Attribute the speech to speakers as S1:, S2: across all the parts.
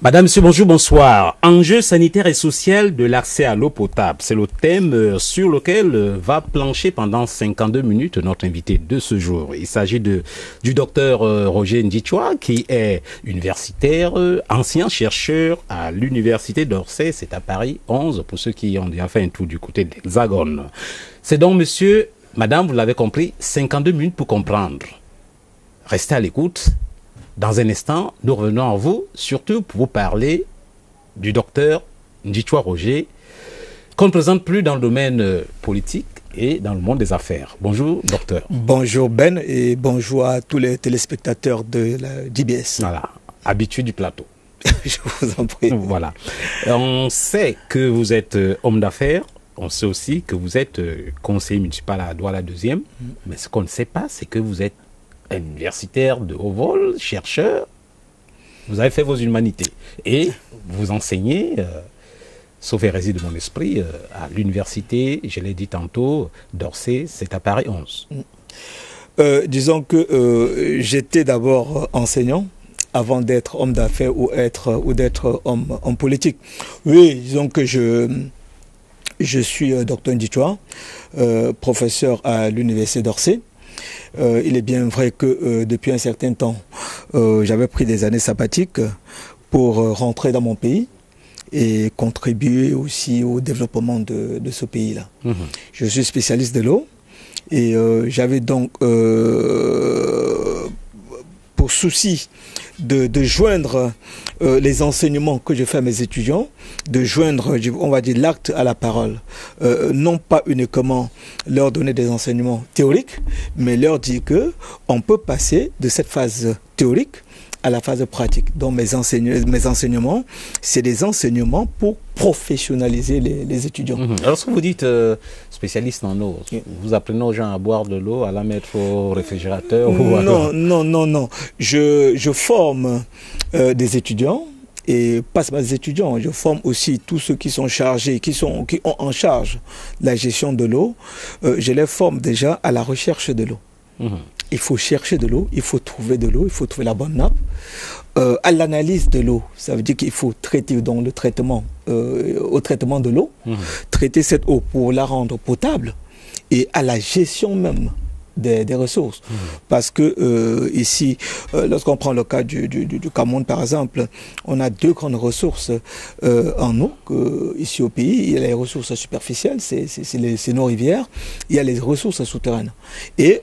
S1: Madame, monsieur, bonjour, bonsoir. Enjeux sanitaires et social de l'accès à l'eau potable. C'est le thème sur lequel va plancher pendant 52 minutes notre invité de ce jour. Il s'agit du docteur Roger Ndichwa, qui est universitaire, ancien chercheur à l'université d'Orsay. C'est à Paris 11, pour ceux qui ont déjà fait un tour du côté de l'Hexagone. C'est donc, monsieur, madame, vous l'avez compris, 52 minutes pour comprendre. Restez à l'écoute. Dans un instant, nous revenons à vous, surtout pour vous parler du docteur Ndichwa Roger, qu'on ne présente plus dans le domaine politique et dans le monde des affaires. Bonjour, docteur.
S2: Bonjour Ben et bonjour à tous les téléspectateurs de la DBS.
S1: Voilà, habitué du plateau.
S2: Je vous en prie.
S1: Voilà. On sait que vous êtes homme d'affaires, on sait aussi que vous êtes conseiller municipal à Douala 2e, mais ce qu'on ne sait pas, c'est que vous êtes universitaire de haut vol, chercheur, vous avez fait vos humanités et vous enseignez, sauf hérésie de mon esprit, à l'université, je l'ai dit tantôt, d'Orsay, c'est à Paris 11.
S2: Disons que j'étais d'abord enseignant avant d'être homme d'affaires ou d'être homme politique. Oui, disons que je suis docteur Ndichwa, professeur à l'université d'Orsay. Il est bien vrai que depuis un certain temps, j'avais pris des années sabbatiques pour rentrer dans mon pays et contribuer aussi au développement de ce pays-là. Je suis spécialiste de l'eau et j'avais donc pour souci de joindre les enseignements que je fais à mes étudiants, de joindre, on va dire, l'acte à la parole. Non pas uniquement leur donner des enseignements théoriques, mais leur dire qu'on peut passer de cette phase théorique à la phase pratique. Donc mes enseignements, c'est des enseignements pour professionnaliser les étudiants.
S1: Alors ce que vous dites spécialiste en eau, vous apprenez aux gens à boire de l'eau, à la mettre au réfrigérateur ou
S2: Non. Je forme des étudiants. Et pas seulement des étudiants, je forme aussi tous ceux qui sont chargés, qui ont en charge la gestion de l'eau. Je les forme déjà à la recherche de l'eau. Il faut chercher de l'eau, il faut trouver de l'eau, il faut trouver la bonne nappe. À l'analyse de l'eau, ça veut dire qu'il faut traiter dans le traitement, au traitement de l'eau, traiter cette eau pour la rendre potable et à la gestion même des ressources. Parce que ici, lorsqu'on prend le cas du Cameroun par exemple, on a deux grandes ressources en eau ici au pays. Il y a les ressources superficielles, c'est nos rivières. Il y a les ressources souterraines. Et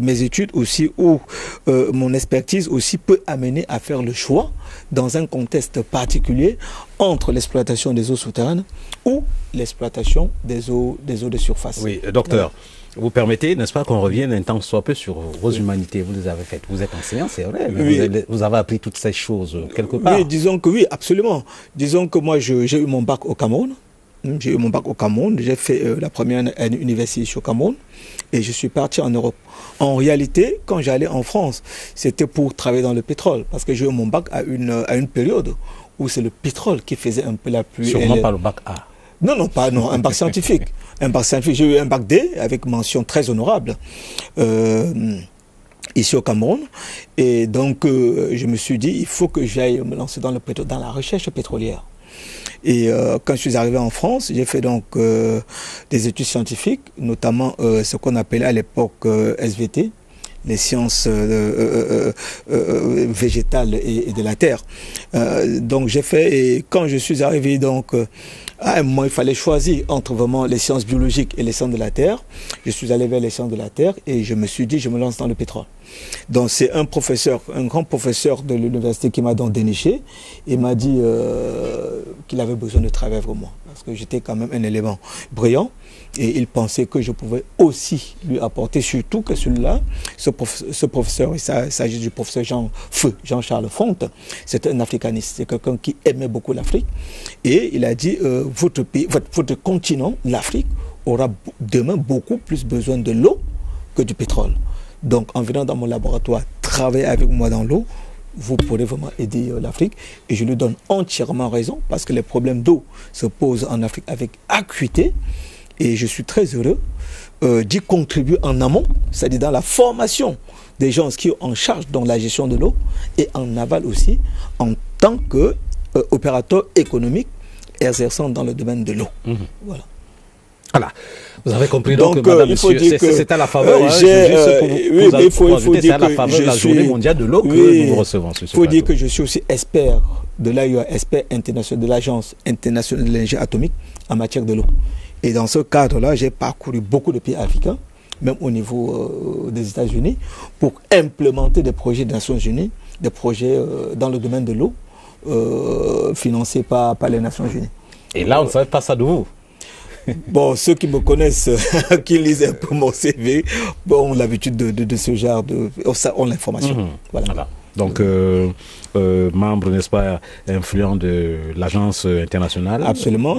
S2: mes études aussi, ou mon expertise aussi peut amener à faire le choix dans un contexte particulier entre l'exploitation des eaux souterraines ou l'exploitation des eaux de surface.
S1: Oui, docteur. Vous permettez, n'est-ce pas, qu'on revienne un temps soit peu sur vos humanités. Vous les avez faites. Vous êtes enseignant, c'est vrai, mais oui. vous avez appris toutes ces choses quelque part.
S2: Oui, disons que oui, absolument. Disons que moi, j'ai eu mon bac au Cameroun. J'ai eu mon bac au Cameroun. J'ai fait la première année à l'université au Cameroun. Et je suis parti en Europe. En réalité, quand j'allais en France, c'était pour travailler dans le pétrole. Parce que j'ai eu mon bac à une période où c'est le pétrole qui faisait un peu la pluie.
S1: Sûrement pas le bac A.
S2: Non, un bac scientifique. Un bac scientifique. J'ai eu un bac D avec mention très honorable ici au Cameroun. Et donc, je me suis dit, il faut que j'aille me lancer dans la recherche pétrolière. Et quand je suis arrivé en France, j'ai fait donc des études scientifiques, notamment ce qu'on appelait à l'époque SVT, les sciences végétales et de la terre. Donc j'ai fait, et quand je suis arrivé donc à un moment, il fallait choisir entre vraiment les sciences biologiques et les sciences de la terre. Je suis allé vers les sciences de la terre et je me suis dit, je me lance dans le pétrole. Donc c'est un professeur, un grand professeur de l'université qui m'a donc déniché et m'a dit qu'il avait besoin de travailler avec moi parce que j'étais quand même un élément brillant et il pensait que je pouvais aussi lui apporter, surtout que celui-là, ce professeur, il s'agit du professeur Jean-Charles Fonte, c'est un africaniste, c'est quelqu'un qui aimait beaucoup l'Afrique et il a dit votre pays, votre continent, l'Afrique, aura demain beaucoup plus besoin de l'eau que du pétrole. Donc en venant dans mon laboratoire, travailler avec moi dans l'eau, vous pourrez vraiment aider l'Afrique. Et je lui donne entièrement raison parce que les problèmes d'eau se posent en Afrique avec acuité. Et je suis très heureux d'y contribuer en amont, c'est-à-dire dans la formation des gens qui sont en charge dans la gestion de l'eau et en aval aussi en tant qu'opérateur économique exerçant dans le domaine de l'eau. Voilà.
S1: Voilà. Vous avez compris donc madame, monsieur, c'est à la faveur,
S2: il faut dire
S1: que à la faveur de la journée mondiale de l'eau que nous vous recevons. Il
S2: faut dire que je suis aussi expert de l'AIEA, expert international de l'Agence internationale de l'énergie atomique en matière de l'eau. Et dans ce cadre-là, j'ai parcouru beaucoup de pays africains, même au niveau des États-Unis, pour implémenter des projets des Nations Unies, des projets dans le domaine de l'eau, financés par les Nations Unies. Et
S1: là, on ne savait pas ça de vous.
S2: Bon, ceux qui me connaissent, qui lisent un peu mon CV, ont l'habitude de ce genre ont l'information. Voilà.
S1: Donc, membre, n'est-ce pas, influent de l'agence internationale.
S2: Absolument,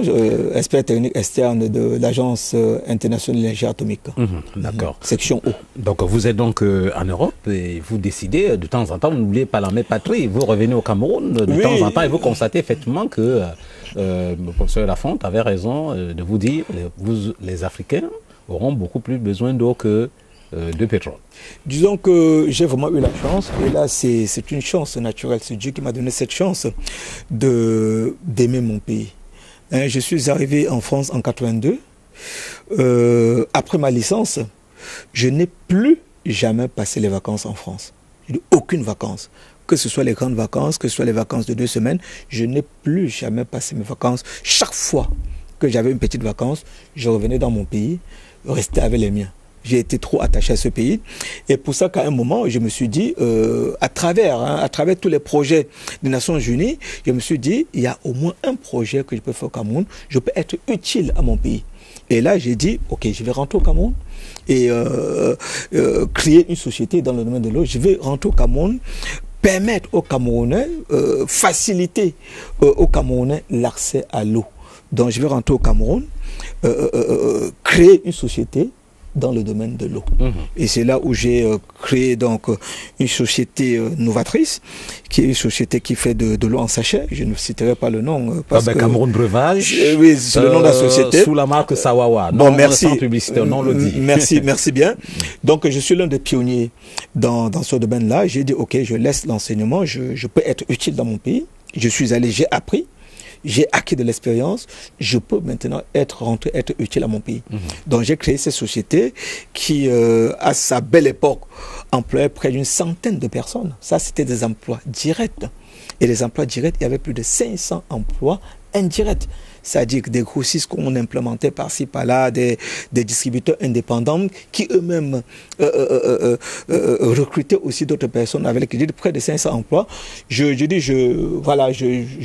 S2: expert technique externe de l'agence internationale de l'énergie atomique.
S1: D'accord.
S2: Section O.
S1: Donc, vous êtes donc en Europe et vous décidez de temps en temps, vous n'oubliez pas la même patrie, vous revenez au Cameroun de temps en temps et vous constatez effectivement que le professeur Lafonte avait raison de vous dire que les Africains auront beaucoup plus besoin d'eau que de pétrole.
S2: Disons que j'ai vraiment eu la chance, et là c'est une chance naturelle, c'est Dieu qui m'a donné cette chance d'aimer mon pays. Je suis arrivé en France en 82, après ma licence, je n'ai plus jamais passé les vacances en France. Je n'ai aucune vacance. Que ce soit les grandes vacances, que ce soit les vacances de 2 semaines, je n'ai plus jamais passé mes vacances. Chaque fois que j'avais une petite vacance, je revenais dans mon pays, restais avec les miens. J'ai été trop attaché à ce pays. Et pour ça qu'à un moment, je me suis dit, à travers tous les projets des Nations Unies, je me suis dit, il y a au moins un projet que je peux faire au Cameroun, je peux être utile à mon pays. Et là, j'ai dit, ok, je vais rentrer au Cameroun et créer une société dans le domaine de l'eau. Je vais rentrer au Cameroun, permettre aux Camerounais, faciliter aux Camerounais l'accès à l'eau. Donc, je vais rentrer au Cameroun, créer une société dans le domaine de l'eau. Et c'est là où j'ai créé donc une société novatrice, qui est une société qui fait de l'eau en sachet. Je ne citerai pas le nom. Parce que
S1: Cameroun Breuvage.
S2: Oui, c'est le nom de la société.
S1: Sous la marque Sawawa.
S2: Bon, merci.
S1: Sans publicité, non le dit.
S2: Merci bien. Donc, je suis l'un des pionniers dans ce domaine-là. J'ai dit, ok, je laisse l'enseignement, je peux être utile dans mon pays. Je suis allé, j'ai appris. J'ai acquis de l'expérience, je peux maintenant être utile à mon pays. Donc j'ai créé cette société qui, à sa belle époque, employait près d'une centaine de personnes. Ça, c'était des emplois directs. Et les emplois directs, il y avait plus de 500 emplois indirects. C'est-à-dire que des grossistes qu'on implémentait par-ci, par-là, des distributeurs indépendants qui eux-mêmes recrutaient aussi d'autres personnes avec près de 500 emplois. Je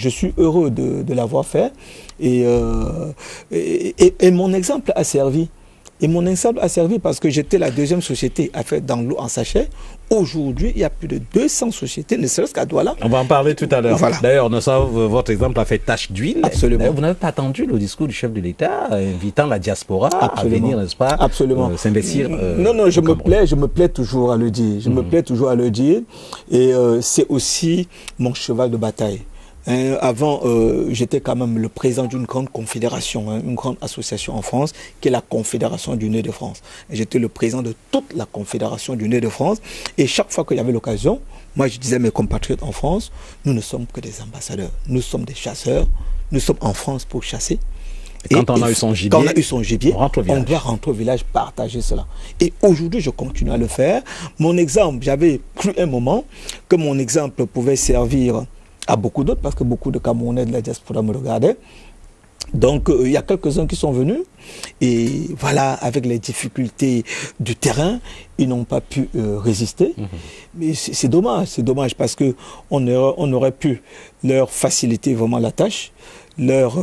S2: suis heureux de l'avoir fait et mon exemple a servi. Et mon exemple a servi parce que j'étais la deuxième société à faire dans l'eau en sachet. Aujourd'hui, il y a plus de 200 sociétés, ne serait-ce qu'à Douala.
S1: On va en parler tout à l'heure.
S2: Voilà.
S1: D'ailleurs, votre exemple a fait tache d'huile.
S2: Absolument.
S1: Vous n'avez pas attendu le discours du chef de l'État invitant la diaspora à venir, n'est-ce pas, s'investir.
S2: Non, je me plais toujours à le dire. Je me plais toujours à le dire. Et c'est aussi mon cheval de bataille. Avant, j'étais quand même le président d'une grande confédération, une grande association en France, qui est la Confédération du nez de France. J'étais le président de toute la Confédération du nez de France. Et chaque fois qu'il y avait l'occasion, moi je disais à mes compatriotes en France, nous ne sommes que des ambassadeurs. Nous sommes des chasseurs. Nous sommes en France pour chasser.
S1: Et quand on a eu son gibier,
S2: on doit rentrer au village, partager cela. Et aujourd'hui, je continue à le faire. Mon exemple, j'avais cru un moment que mon exemple pouvait servir à beaucoup d'autres, parce que beaucoup de Camerounais de la diaspora me regardaient. Donc, il y a quelques-uns qui sont venus et voilà, avec les difficultés du terrain, ils n'ont pas pu résister. Mais c'est dommage parce que on aurait pu leur faciliter vraiment la tâche, leur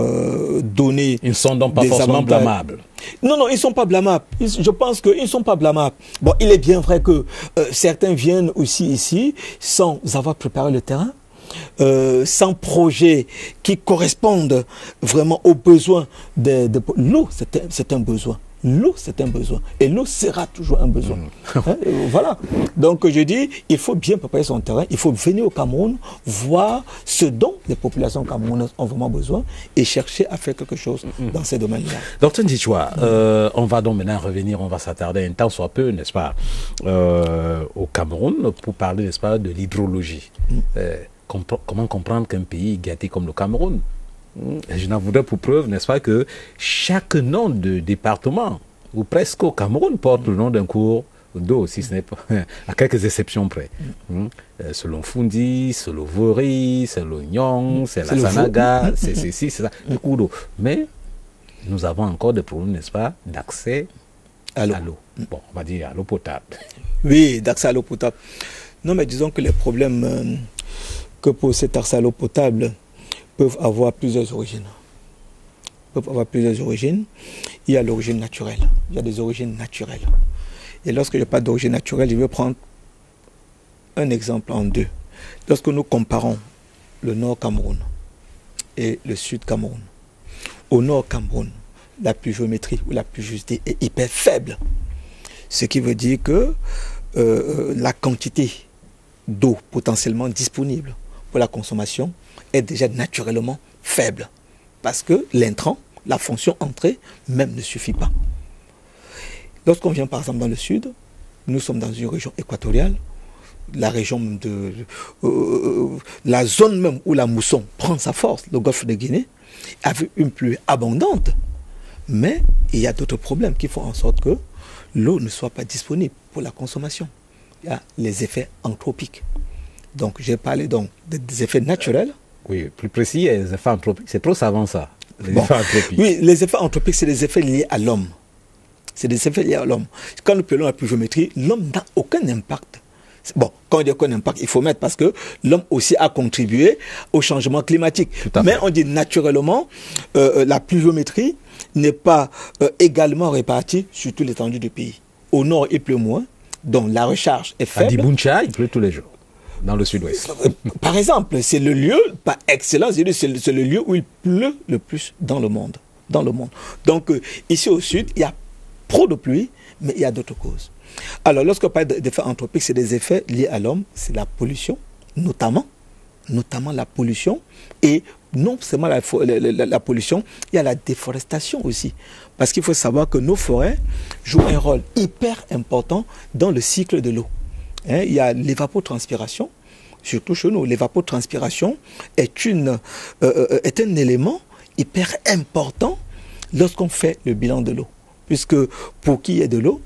S2: donner.
S1: Ils ne sont donc pas forcément blâmables.
S2: Non, non, ils ne sont pas blâmables. Je pense qu'ils ne sont pas blâmables. Bon, il est bien vrai que certains viennent aussi ici sans avoir préparé le terrain. Sans projet qui correspondent vraiment aux besoins de l'eau, c'est un besoin. L'eau, c'est un besoin. Et l'eau sera toujours un besoin. Hein, voilà. Donc, je dis, il faut bien préparer son terrain. Il faut venir au Cameroun, voir ce dont les populations camerounaises ont vraiment besoin et chercher à faire quelque chose dans ces domaines-là.
S1: Docteur Ndichwa, on va donc maintenant revenir, on va s'attarder un temps soit peu, n'est-ce pas, au Cameroun pour parler, n'est-ce pas, de l'hydrologie. Comment comprendre qu'un pays gâté comme le Cameroun, je n'en voudrais pour preuve, n'est-ce pas, que chaque nom de département, ou presque au Cameroun, porte le nom d'un cours d'eau, si ce n'est pas, à quelques exceptions près. C'est l'Onfundi, c'est le Vori, c'est l'Oignon, c'est la Sanaga, c'est ceci, c'est ça, le cours d'eau. Mais nous avons encore des problèmes, n'est-ce pas, d'accès à l'eau. Bon, on va dire à l'eau potable.
S2: Oui, d'accès à l'eau potable. Non, mais disons que les problèmes que pour cet accès à l'eau potable peuvent avoir plusieurs origines. Il y a l'origine naturelle. Il y a des origines naturelles. Et lorsque je parle d'origine naturelle, je vais prendre un exemple en deux. Lorsque nous comparons le nord Cameroun et le sud Cameroun, au nord Cameroun, la pluviométrie ou la pluviosité est hyper faible. Ce qui veut dire que la quantité d'eau potentiellement disponible pour la consommation est déjà naturellement faible. Parce que l'intrant, la fonction entrée, même ne suffit pas. Lorsqu'on vient par exemple dans le sud, nous sommes dans une région équatoriale, la région de la zone même où la mousson prend sa force, le golfe de Guinée, avec une pluie abondante. Mais il y a d'autres problèmes qui font en sorte que l'eau ne soit pas disponible pour la consommation. Il y a les effets anthropiques. Donc, j'ai parlé donc des effets naturels.
S1: Oui, plus précis, les effets anthropiques, c'est trop savant ça.
S2: Effets anthropiques. Oui, les effets anthropiques, c'est des effets liés à l'homme. C'est des effets liés à l'homme. Quand nous parlons de la pluviométrie, l'homme n'a aucun impact. Bon, quand on dit aucun impact, il faut mettre parce que l'homme aussi a contribué au changement climatique. Mais on dit naturellement, la pluviométrie n'est pas également répartie sur toute l'étendue du pays. Au nord, il pleut moins, donc la recharge est faible.
S1: À Dibuncha, il pleut tous les jours. Dans le sud-ouest.
S2: Par exemple, c'est le lieu, par excellence, c'est le lieu où il pleut le plus dans le monde. Donc, ici au sud, il y a trop de pluie, mais il y a d'autres causes. Alors, lorsqu'on parle d'effets anthropiques, c'est des effets liés à l'homme, c'est la pollution, notamment la pollution, et non seulement la pollution, il y a la déforestation aussi. Parce qu'il faut savoir que nos forêts jouent un rôle hyper important dans le cycle de l'eau. Il y a l'évapotranspiration, surtout chez nous. L'évapotranspiration est un élément hyper important lorsqu'on fait le bilan de l'eau. Puisque pour qu'il y ait de l'eau,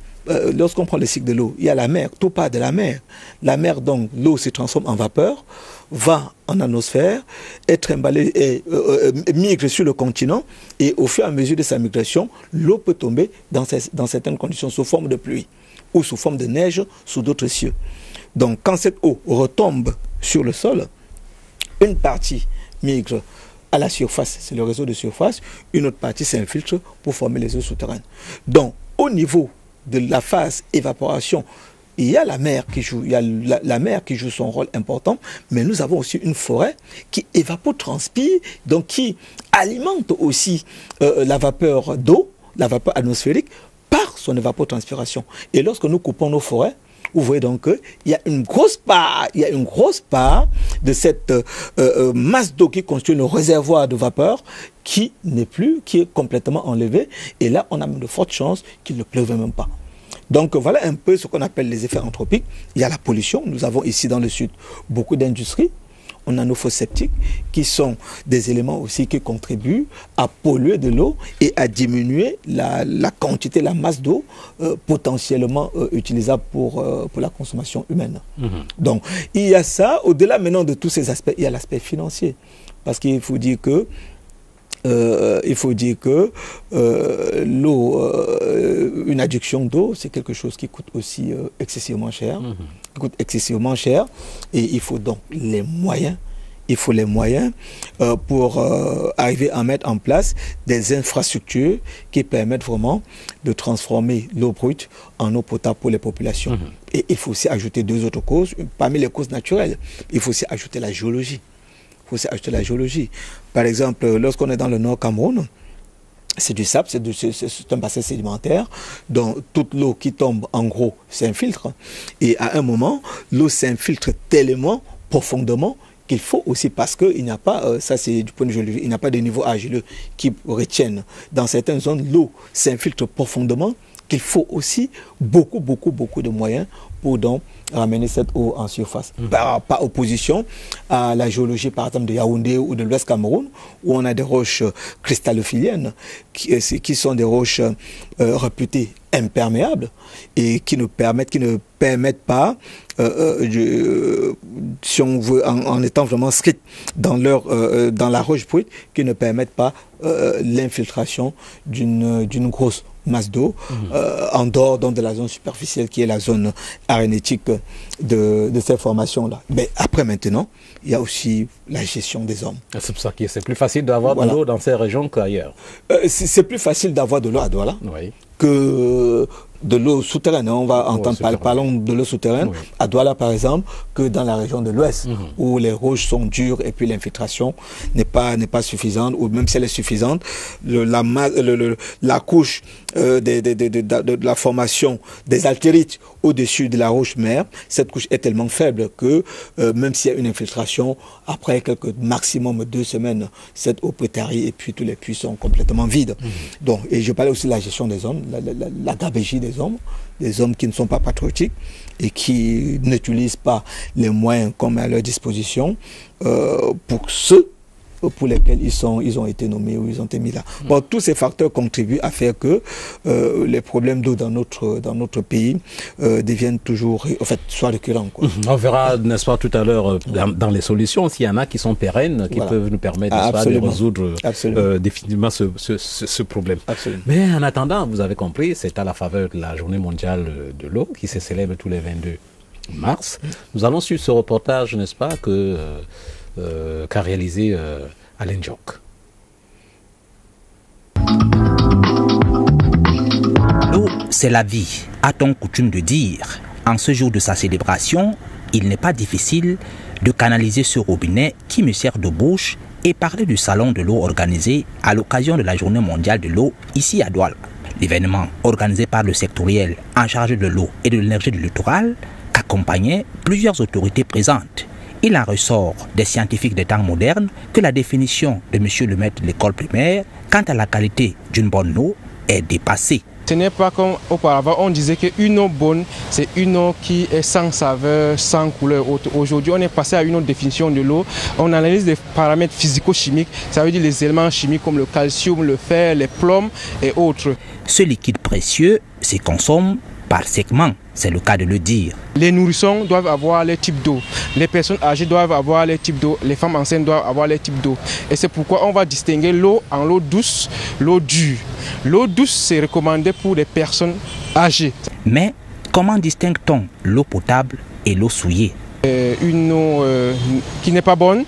S2: lorsqu'on prend le cycle de l'eau, il y a la mer, tout part de la mer. La mer, donc, l'eau se transforme en vapeur, va en atmosphère, est emballée et migre sur le continent, et au fur et à mesure de sa migration, l'eau peut tomber dans certaines conditions sous forme de pluie ou sous forme de neige sous d'autres cieux. Donc, quand cette eau retombe sur le sol, une partie migre à la surface, c'est le réseau de surface, une autre partie s'infiltre pour former les eaux souterraines. Donc, au niveau de la phase évaporation, il y a la mer qui joue, la mer qui joue son rôle important, mais nous avons aussi une forêt qui évapotranspire, donc qui alimente aussi la vapeur d'eau, la vapeur atmosphérique, par son évapotranspiration. Et lorsque nous coupons nos forêts, vous voyez donc qu'il y a une grosse part de cette masse d'eau qui constitue le réservoir de vapeur qui est complètement enlevée. Et là, on a même de fortes chances qu'il ne pleuve même pas. Donc voilà un peu ce qu'on appelle les effets anthropiques. Il y a la pollution. Nous avons ici dans le sud beaucoup d'industries. On a nos fosses septiques qui sont des éléments aussi qui contribuent à polluer de l'eau et à diminuer la quantité, la masse d'eau potentiellement utilisable pour la consommation humaine. Donc il y a ça. Au-delà maintenant de tous ces aspects, il y a l'aspect financier. Parce qu'il faut dire que il faut dire que l'eau, une adduction d'eau, c'est quelque chose qui coûte aussi excessivement cher. Qui coûte excessivement cher. Et il faut donc les moyens. Il faut les moyens pour arriver à mettre en place des infrastructures qui permettent vraiment de transformer l'eau brute en eau potable pour les populations. Et il faut aussi ajouter deux autres causes, parmi les causes naturelles. Il faut aussi ajouter la géologie. Il faut aussi ajouter la géologie. Par exemple, lorsqu'on est dans le Nord Cameroun, c'est du sable, c'est un bassin sédimentaire dont toute l'eau qui tombe en gros s'infiltre. Et à un moment, l'eau s'infiltre tellement profondément qu'il faut aussi, parce qu'il n'y a pas, ça c'est du point de vue, il n'y a pas de niveau argileux qui retiennent. Dans certaines zones, l'eau s'infiltre profondément, qu'il faut aussi beaucoup de moyens pour donc ramener cette eau en surface. Par opposition à la géologie, par exemple, de Yaoundé ou de l'Ouest Cameroun, où on a des roches cristallophiliennes, qui sont des roches réputées imperméables et qui ne permettent pas, si on veut, en étant vraiment strict dans la roche brute, qui ne permettent pas l'infiltration d'une grosse masse d'eau en dehors donc, de la zone superficielle qui est la zone arénétique de ces formations-là. Mais après maintenant, il y a aussi la gestion des hommes. C'est pour ça que c'est plus facile d'avoir de l'eau dans ces régions qu'ailleurs. C'est plus facile d'avoir de l'eau à Douala que de l'eau souterraine. On va entendre parlons de l'eau souterraine à Douala par exemple, que dans la région de l'Ouest où les roches sont dures et puis l'infiltration n'est pas suffisante, ou même si elle est suffisante, la couche de la formation des altérites au-dessus de la roche mère, cette couche est tellement faible que même s'il y a une infiltration, après maximum 2 semaines, cette eau peut tarir et puis tous les puits sont complètement vides. Donc, et je parlais aussi de la gestion des hommes, la gabégie des hommes qui ne sont pas patriotiques et qui n'utilisent pas les moyens qu'on met à leur disposition pour ceux pour lesquels ils ont été nommés ou ils ont été mis là. Bon, tous ces facteurs contribuent à faire que les problèmes d'eau dans notre pays deviennent toujours, en fait, soit récurrents.
S1: On verra, n'est-ce pas, tout à l'heure dans les solutions, s'il y en a qui sont pérennes, qui peuvent nous permettre de résoudre définitivement ce problème. Mais en attendant, vous avez compris, c'est à la faveur de la Journée mondiale de l'eau qui se célèbre tous les 22 mars. Nous allons suivre ce reportage, n'est-ce pas, qu'a réalisé Alain Diok.
S3: L'eau, c'est la vie, a-t-on coutume de dire. En ce jour de sa célébration, il n'est pas difficile de canaliser ce robinet qui me sert de bouche et parler du salon de l'eau organisé à l'occasion de la Journée mondiale de l'eau ici à Douala. L'événement organisé par le sectoriel en charge de l'eau et de l'énergie du littoral qu'accompagnaient plusieurs autorités présentes. Il en ressort des scientifiques des temps modernes que la définition de monsieur le maître de l'école primaire quant à la qualité d'une bonne eau est dépassée.
S4: Ce n'est pas comme auparavant, on disait qu'une eau bonne, c'est une eau qui est sans saveur, sans couleur. Aujourd'hui, on est passé à une autre définition de l'eau. On analyse des paramètres physico-chimiques, ça veut dire les éléments chimiques comme le calcium, le fer, les plombs et autres.
S3: Ce liquide précieux se consomme par segment, c'est le cas de le dire.
S4: Les nourrissons doivent avoir les types d'eau, les personnes âgées doivent avoir les types d'eau, les femmes enceintes doivent avoir les types d'eau. Et c'est pourquoi on va distinguer l'eau en l'eau douce, l'eau dure. L'eau douce, c'est recommandé pour les personnes âgées.
S3: Mais comment distingue-t-on l'eau potable et l'eau souillée?
S4: Une eau qui n'est pas bonne,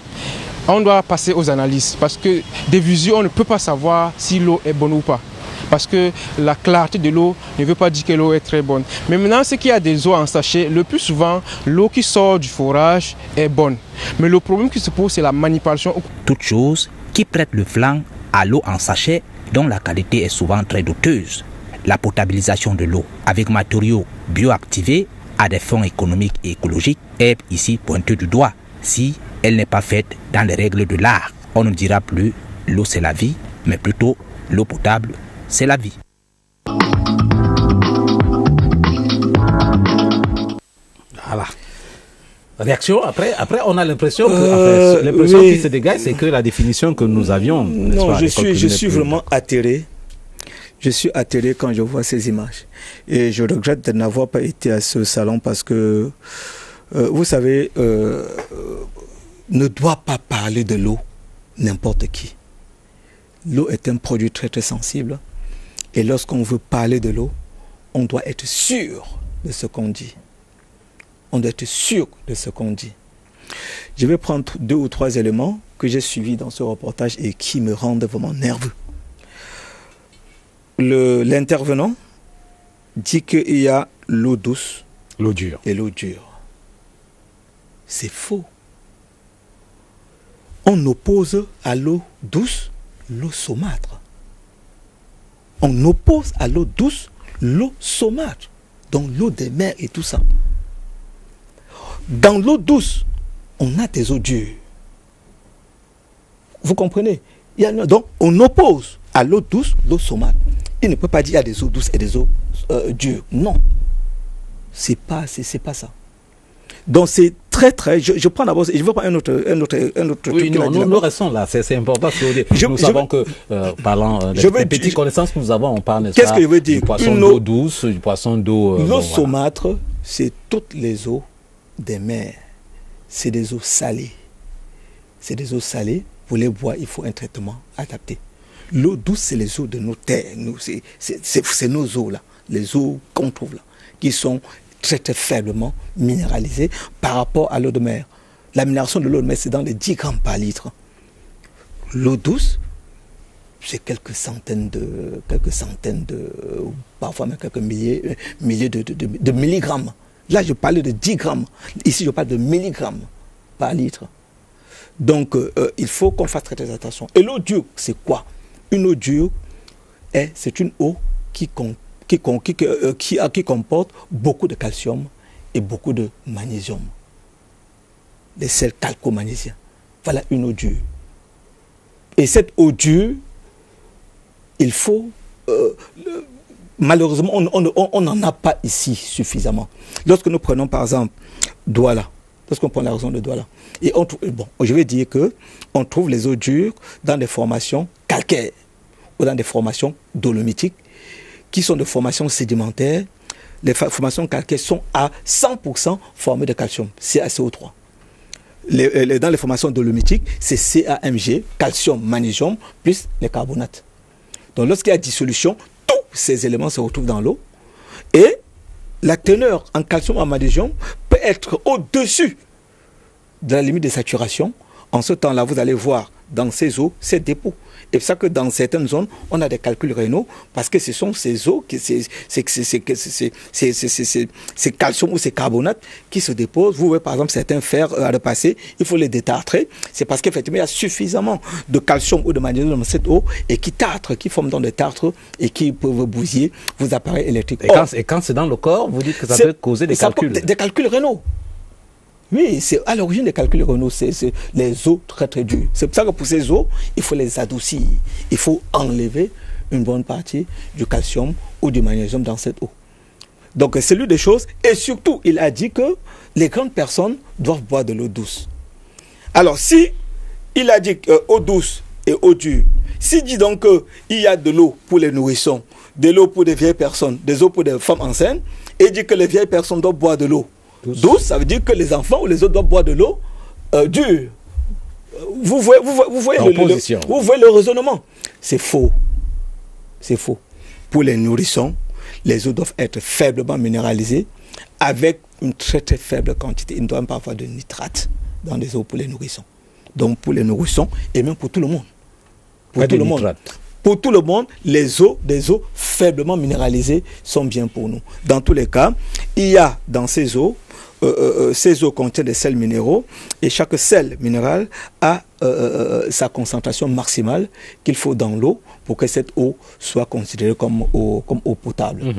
S4: on doit passer aux analyses parce que des visu, on ne peut pas savoir si l'eau est bonne ou pas. Parce que la clarté de l'eau ne veut pas dire que l'eau est très bonne. Mais maintenant, ce qu'il y a des eaux en sachet, le plus souvent, l'eau qui sort du forage est bonne. Mais le problème qui se pose, c'est la manipulation.
S3: Toute chose qui prête le flanc à l'eau en sachet, dont la qualité est souvent très douteuse. La potabilisation de l'eau avec matériaux bioactivés à des fins économiques et écologiques est ici pointée du doigt. Si elle n'est pas faite dans les règles de l'art, on ne dira plus l'eau c'est la vie, mais plutôt l'eau potable c'est la vie.
S1: Voilà. Réaction, après on a l'impression que l'impression qui se dégage, c'est que la définition que nous avions...
S2: Non, je suis vraiment atterré. Je suis atterré quand je vois ces images. Et je regrette de n'avoir pas été à ce salon parce que, vous savez, ne doit pas parler de l'eau n'importe qui. L'eau est un produit très très sensible. Et lorsqu'on veut parler de l'eau, on doit être sûr de ce qu'on dit. On doit être sûr de ce qu'on dit. Je vais prendre 2 ou 3 éléments que j'ai suivis dans ce reportage et qui me rendent vraiment nerveux. L'intervenant dit qu'il y a l'eau douce,
S1: l'eau dure
S2: et l'eau dure. C'est faux. On oppose à l'eau douce l'eau saumâtre. On oppose à l'eau douce l'eau saumâtre, donc l'eau des mers et tout ça. Dans l'eau douce, on a des eaux dures. Vous comprenez? Donc, on oppose à l'eau douce l'eau saumâtre. Il ne peut pas dire qu'il y a des eaux douces et des eaux dures. Non. C'est pas ça. Donc, c'est très... Je prends d'abord... Je veux prendre un autre
S1: oui,
S2: truc.
S1: Non, nous restons là. C'est important. Nous savons que, parlant des petites connaissances que nous avons, on parle,
S2: qu'est-ce que je veux dire?
S1: Du poisson d'eau douce, du poisson d'eau...
S2: l'eau saumâtre, c'est toutes les eaux des mers. C'est des eaux salées. C'est des eaux salées. Pour les boire, il faut un traitement adapté. L'eau douce, c'est les eaux de nos terres. C'est nos eaux là, les eaux qu'on trouve là, qui sont très très faiblement minéralisées par rapport à l'eau de mer. La minération de l'eau de mer, c'est dans les 10 grammes par litre. L'eau douce, c'est quelques centaines de, parfois même quelques milliers de milligrammes. Là, je parlais de 10 grammes. Ici, je parle de milligrammes par litre. Donc, il faut qu'on fasse très, très attention. Et l'eau dure, c'est quoi? Une eau dure, c'est une eau qui comporte beaucoup de calcium et beaucoup de magnésium. Les sels calco-magnésiens. Voilà une eau dure. Et cette eau dure, il faut... malheureusement, on n'en a pas ici suffisamment. Lorsque nous prenons, par exemple, Douala, lorsqu'on prend la région de Douala, et je vais dire qu'on trouve les eaux dures dans des formations calcaires ou dans des formations dolomitiques qui sont des formations sédimentaires. Les formations calcaires sont à 100% formées de calcium, CaCO3. Dans les formations dolomitiques, c'est CaMg, calcium, magnésium, plus les carbonates. Donc lorsqu'il y a dissolution, tous ces éléments se retrouvent dans l'eau et la teneur en calcium et en magnésium peut être au-dessus de la limite de saturation. En ce temps-là, vous allez voir dans ces eaux, ces dépôts. Et c'est pour ça que dans certaines zones, on a des calculs rénaux parce que ce sont ces eaux, ces calcium ou ces carbonates qui se déposent. Vous voyez par exemple certains fers à repasser, il faut les détartrer. C'est parce qu'effectivement, il y a suffisamment de calcium ou de magnésium dans cette eau et qui tartrent, qui forment dans des tartres et qui peuvent bousiller vos appareils électriques.
S1: Et quand c'est dans le corps, vous dites que ça peut causer des calculs.
S2: Des calculs rénaux. Oui, c'est à l'origine des calculs rénaux, c'est les eaux très très dures. C'est pour ça que pour ces eaux, il faut les adoucir. Il faut enlever une bonne partie du calcium ou du magnésium dans cette eau. Donc c'est l'une des choses. Et surtout, il a dit que les grandes personnes doivent boire de l'eau douce. Alors si il a dit eau douce et eau dure, s'il dit donc qu'il y a de l'eau pour les nourrissons, de l'eau pour des vieilles personnes, des eaux pour des femmes enceintes, et il dit que les vieilles personnes doivent boire de l'eau douce, ça veut dire que les enfants ou les autres doivent boire de l'eau dure. Vous voyez le raisonnement. C'est faux. C'est faux. Pour les nourrissons, les eaux doivent être faiblement minéralisées avec une très très faible quantité. Il ne doit même pas avoir de nitrate dans les eaux pour les nourrissons. Donc pour les nourrissons et même pour tout le monde. Pour tout le monde. Pour tout le monde, des eaux faiblement minéralisées sont bien pour nous. Dans tous les cas, il y a dans ces eaux contiennent des sels minéraux et chaque sel minéral a sa concentration maximale qu'il faut dans l'eau pour que cette eau soit considérée comme eau potable.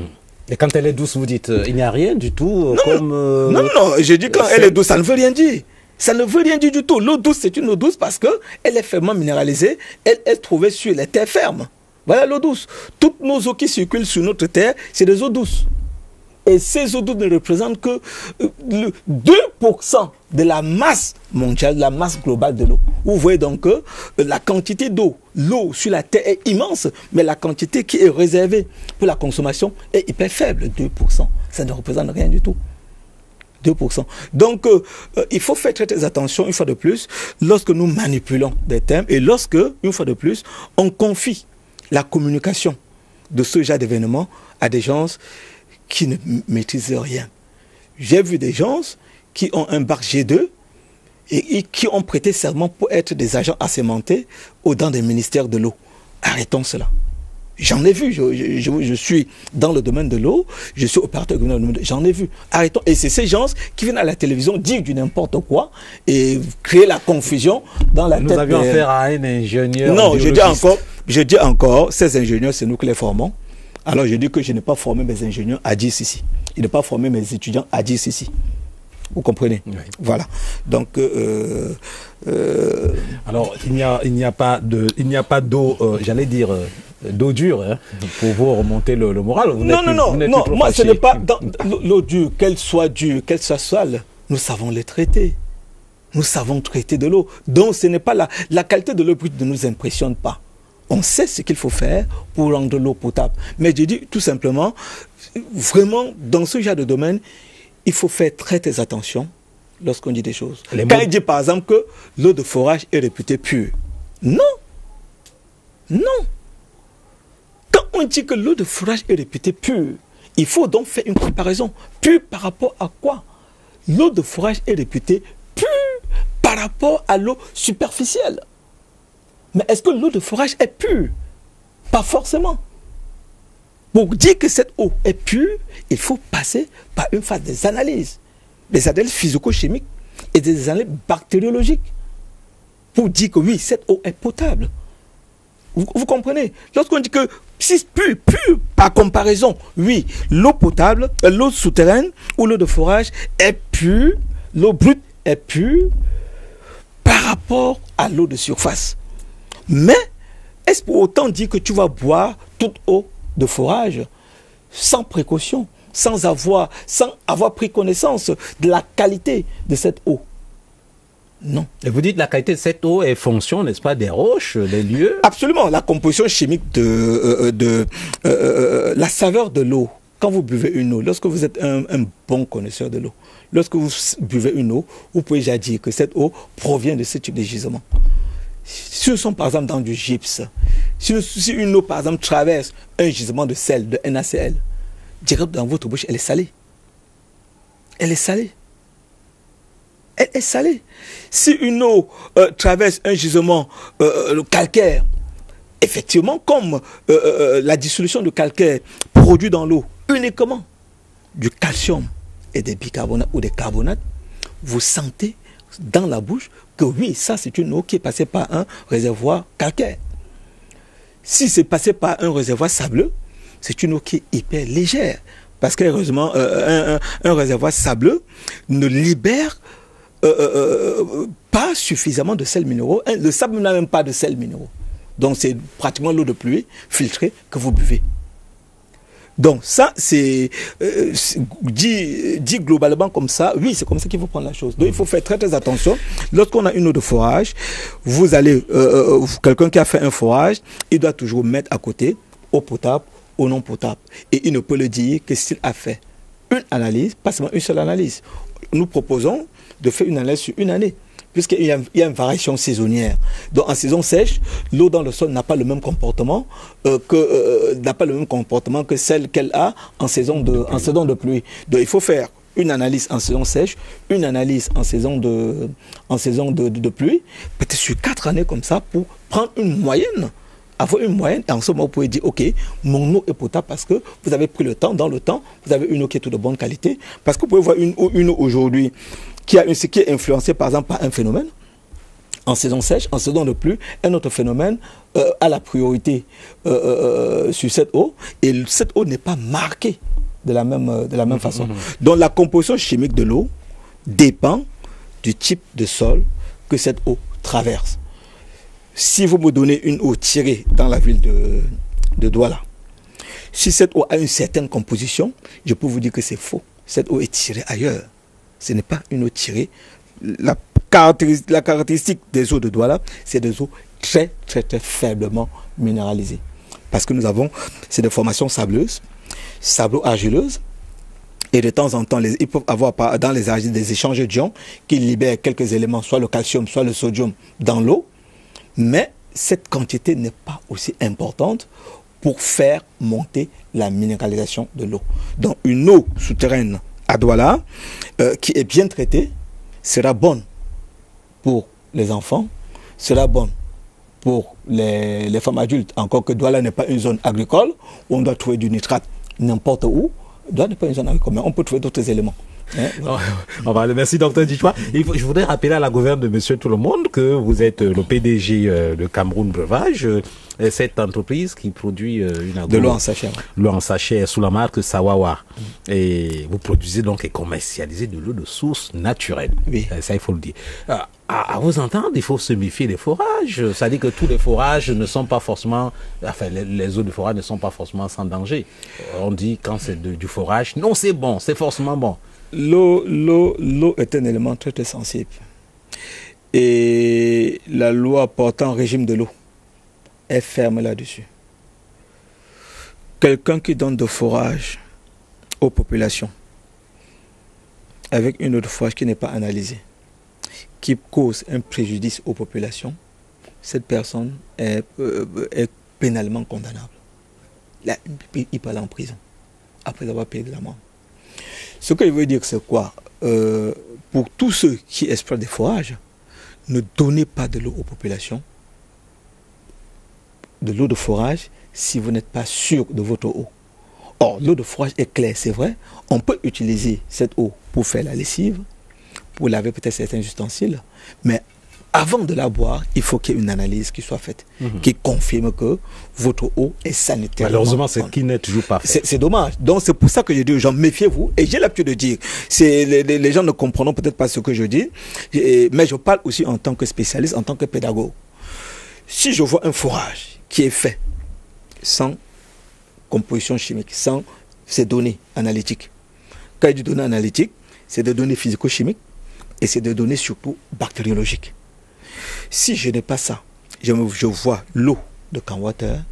S1: Et quand elle est douce, vous dites, il n'y a rien du tout
S2: Non, je dis quand elle est douce, ça ne veut rien dire. Ça ne veut rien dire du tout. L'eau douce, c'est une eau douce parce qu'elle est fermement minéralisée. Elle est trouvée sur les terres fermes. Voilà l'eau douce. Toutes nos eaux qui circulent sur notre terre, c'est des eaux douces. Et ces eaux douces ne représentent que 2% de la masse mondiale, de la masse globale de l'eau. Vous voyez donc que la quantité d'eau, l'eau sur la terre est immense, mais la quantité qui est réservée pour la consommation est hyper faible, 2%. Ça ne représente rien du tout. 2%. Donc, il faut faire très, très attention, une fois de plus, lorsque nous manipulons des thèmes et lorsque, une fois de plus, on confie la communication de ce genre d'événement à des gens qui ne maîtrisent rien. J'ai vu des gens qui ont un bac G2 et qui ont prêté serment pour être des agents assermentés dans des ministères de l'eau. Arrêtons cela. J'en ai vu, je suis dans le domaine de l'eau, je suis opérateur dans le domaine de l'eau, j'en ai vu. Arrêtons. Et c'est ces gens qui viennent à la télévision dire du n'importe quoi et créer la confusion dans la tête.
S1: Nous avions affaire à un ingénieur.
S2: Non, je dis encore, ces ingénieurs, c'est nous qui les formons. Alors je dis que je n'ai pas formé mes ingénieurs à dire ceci. Je n'ai pas formé mes étudiants à dire ceci. Vous comprenez? Oui. Voilà. Donc,
S1: alors, il n'y a pas d'eau, j'allais dire, d'eau dure, hein, pour vous remonter le moral.
S2: Non. Moi, ce n'est pas l'eau dure, qu'elle soit dure, qu'elle soit sale. Nous savons les traiter. Nous savons traiter de l'eau. Donc, ce n'est pas la qualité de l'eau brute ne nous impressionne pas. On sait ce qu'il faut faire pour rendre l'eau potable. Mais je dis tout simplement, vraiment, dans ce genre de domaine, il faut faire très, très attention lorsqu'on dit des choses. Quand il dit par exemple que l'eau de forage est réputée pure. Non. Quand on dit que l'eau de forage est réputée pure, il faut donc faire une comparaison. Pure par rapport à quoi? L'eau de forage est réputée pure par rapport à l'eau superficielle. Mais est-ce que l'eau de forage est pure? Pas forcément. Pour dire que cette eau est pure, il faut passer par une phase des analyses physico-chimiques et des analyses bactériologiques pour dire que oui, cette eau est potable. Vous comprenez? Lorsqu'on dit que si pur par comparaison, oui, l'eau potable, l'eau souterraine ou l'eau de forage est pure, l'eau brute est pure par rapport à l'eau de surface. Mais est-ce pour autant dire que tu vas boire toute eau de forage sans précaution, sans avoir pris connaissance de la qualité de cette eau? Non.
S1: Et vous dites la qualité de cette eau est fonction, n'est-ce pas, des roches, des lieux?
S2: Absolument. La composition chimique la saveur de l'eau. Quand vous buvez une eau, lorsque vous êtes un bon connaisseur de l'eau, lorsque vous buvez une eau, vous pouvez déjà dire que cette eau provient de ce type de gisement. Si nous sommes par exemple dans du gypse, si une eau par exemple traverse un gisement de sel, de NaCl, direct dans votre bouche, elle est salée. Elle est salée. Elle est salée. Si une eau traverse un gisement calcaire, effectivement, comme la dissolution de calcaire produit dans l'eau uniquement du calcium et des bicarbonates ou des carbonates, vous sentez dans la bouche que oui, ça c'est une eau qui est passée par un réservoir calcaire. Si c'est passé par un réservoir sableux, c'est une eau qui est hyper légère. Parce qu'heureusement, un réservoir sableux ne libère pas suffisamment de sels minéraux. Le sable n'a même pas de sels minéraux. Donc c'est pratiquement l'eau de pluie filtrée que vous buvez. Donc ça, c'est dit globalement comme ça, oui, c'est comme ça qu'il faut prendre la chose. Donc il faut faire très très attention. Lorsqu'on a une eau de forage, vous allez, quelqu'un qui a fait un forage, il doit toujours mettre à côté eau potable, eau non potable. Et il ne peut le dire que s'il a fait une analyse, pas seulement une seule analyse. Nous proposons de faire une analyse sur une année, puisqu'il y a une variation saisonnière. Donc en saison sèche, l'eau dans le sol n'a pas le même comportement que celle qu'elle a en saison de pluie. Donc il faut faire une analyse en saison sèche, une analyse en saison de pluie, peut-être sur 4 années comme ça, pour prendre une moyenne. Avoir une moyenne, et en ce moment, vous pouvez dire, ok, mon eau est potable parce que vous avez pris le temps, dans le temps, vous avez une eau qui est de bonne qualité. Parce que vous pouvez voir une eau aujourd'hui qui est influencée par exemple par un phénomène. En saison sèche, en saison de pluie, un autre phénomène a la priorité sur cette eau, et cette eau n'est pas marquée de la même façon. Donc la composition chimique de l'eau dépend du type de sol que cette eau traverse. Si vous me donnez une eau tirée dans la ville de Douala, si cette eau a une certaine composition, je peux vous dire que c'est faux. Cette eau est tirée ailleurs. Ce n'est pas une eau tirée. La caractéristique des eaux de Douala, c'est des eaux très, très, très faiblement minéralisées. Parce que nous avons, c'est des formations sableuses, sablo-argileuses, Et de temps en temps, ils peuvent avoir dans les argiles des échanges d'ions qui libèrent quelques éléments, soit le calcium, soit le sodium dans l'eau. Mais cette quantité n'est pas aussi importante pour faire monter la minéralisation de l'eau. Donc une eau souterraine à Douala, qui est bien traitée, sera bonne pour les enfants, sera bonne pour les femmes adultes, encore que Douala n'est pas une zone agricole où on doit trouver du nitrate n'importe où. Douala n'est pas une zone agricole, mais on peut trouver d'autres éléments.
S1: Merci Dr Djichwa. Je voudrais rappeler à la gouverne de Monsieur Tout le Monde que vous êtes le PDG de Cameroun Breuvage, cette entreprise qui produit
S2: de l'eau en sachet.
S1: L'eau en sachet sous la marque Sawawa. Et vous produisez donc et commercialisez de l'eau de source naturelle.
S2: Oui.
S1: Ça, il faut le dire. À vous entendre, il faut se méfier des forages. Ça dit que tous les forages ne sont pas forcément... Enfin, les eaux de forage ne sont pas forcément sans danger. On dit quand c'est du forage, non, c'est bon, c'est forcément bon.
S2: L'eau est un élément très, très sensible. Et la loi portant régime de l'eau est ferme là-dessus. Quelqu'un qui donne de forage aux populations avec une eau de forage qui n'est pas analysée, qui cause un préjudice aux populations, cette personne est pénalement condamnable. Là, il peut aller en prison après avoir payé de l'amende. Ce que je veux dire, c'est quoi? Pour tous ceux qui exploitent des forages, ne donnez pas de l'eau aux populations, de l'eau de forage, si vous n'êtes pas sûr de votre eau. Or, l'eau de forage est claire, c'est vrai. On peut utiliser cette eau pour faire la lessive, pour laver peut-être certains ustensiles, mais avant de la boire, il faut qu'il y ait une analyse qui soit faite, qui confirme que votre eau est sanitaire.
S1: Malheureusement, c'est qui n'est toujours pas fait.
S2: C'est dommage. Donc, c'est pour ça que je dis aux gens, méfiez-vous. Et j'ai l'habitude de dire, les gens ne comprendront peut-être pas ce que je dis, mais je parle aussi en tant que spécialiste, en tant que pédagogue. Si je vois un forage qui est fait sans composition chimique, sans ces données analytiques, quand il y a des données analytiques, c'est des données physico-chimiques et c'est des données surtout bactériologiques. Si je n'ai pas ça, je vois l'eau de Canwater,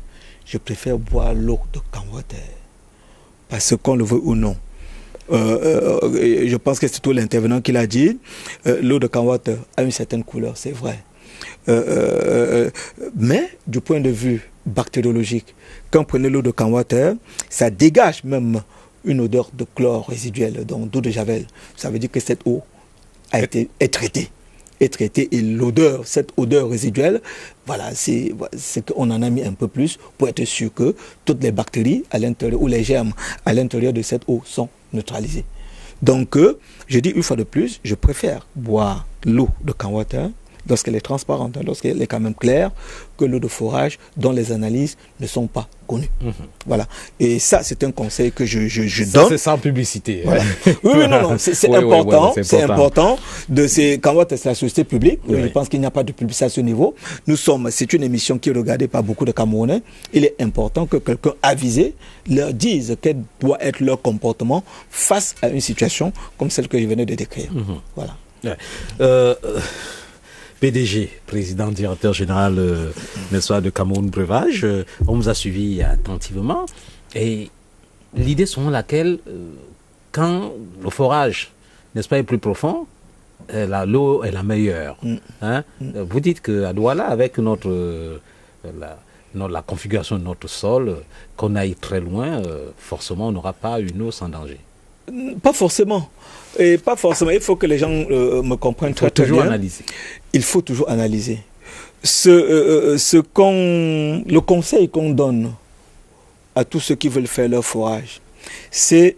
S2: je préfère boire l'eau de Canwater. Parce qu'on le veut ou non. Je pense que c'est tout l'intervenant qui l'a dit. L'eau de Canwater a une certaine couleur, c'est vrai. Mais du point de vue bactériologique, quand vous prenez l'eau de Canwater, ça dégage même une odeur de chlore résiduel, donc d'eau de javel. Ça veut dire que cette eau est traitée. Et l'odeur, cette odeur résiduelle, voilà, c'est qu'on en a mis un peu plus pour être sûr que toutes les bactéries à l'intérieur ou les germes à l'intérieur de cette eau sont neutralisés. Donc, je dis une fois de plus, je préfère boire l'eau de Canwater lorsqu'elle est transparente, lorsqu'elle est quand même claire, que l'eau de forage dont les analyses ne sont pas connues. Voilà. Et ça, c'est un conseil que je donne.
S1: C'est sans publicité.
S2: Voilà. Oui, non, c'est important. C'est important. Canwater, c'est la société publique. Oui. Je pense qu'il n'y a pas de publicité à ce niveau. C'est une émission qui est regardée par beaucoup de Camerounais. Il est important que quelqu'un avisé leur dise quel doit être leur comportement face à une situation comme celle que je venais de décrire. Voilà.
S1: PDG, président directeur général de Cameroun Breuvage, on vous a suivi attentivement et l'idée selon laquelle quand le forage, n'est-ce pas, est plus profond, l'eau est la meilleure. Hein? Vous dites qu'à Douala, avec la configuration de notre sol, qu'on aille très loin, forcément on n'aura pas une eau sans danger.
S2: Pas forcément. Et pas forcément. Il faut que les gens me comprennent très bien.
S1: Analyser.
S2: Il faut toujours analyser. Le conseil qu'on donne à tous ceux qui veulent faire leur forage, c'est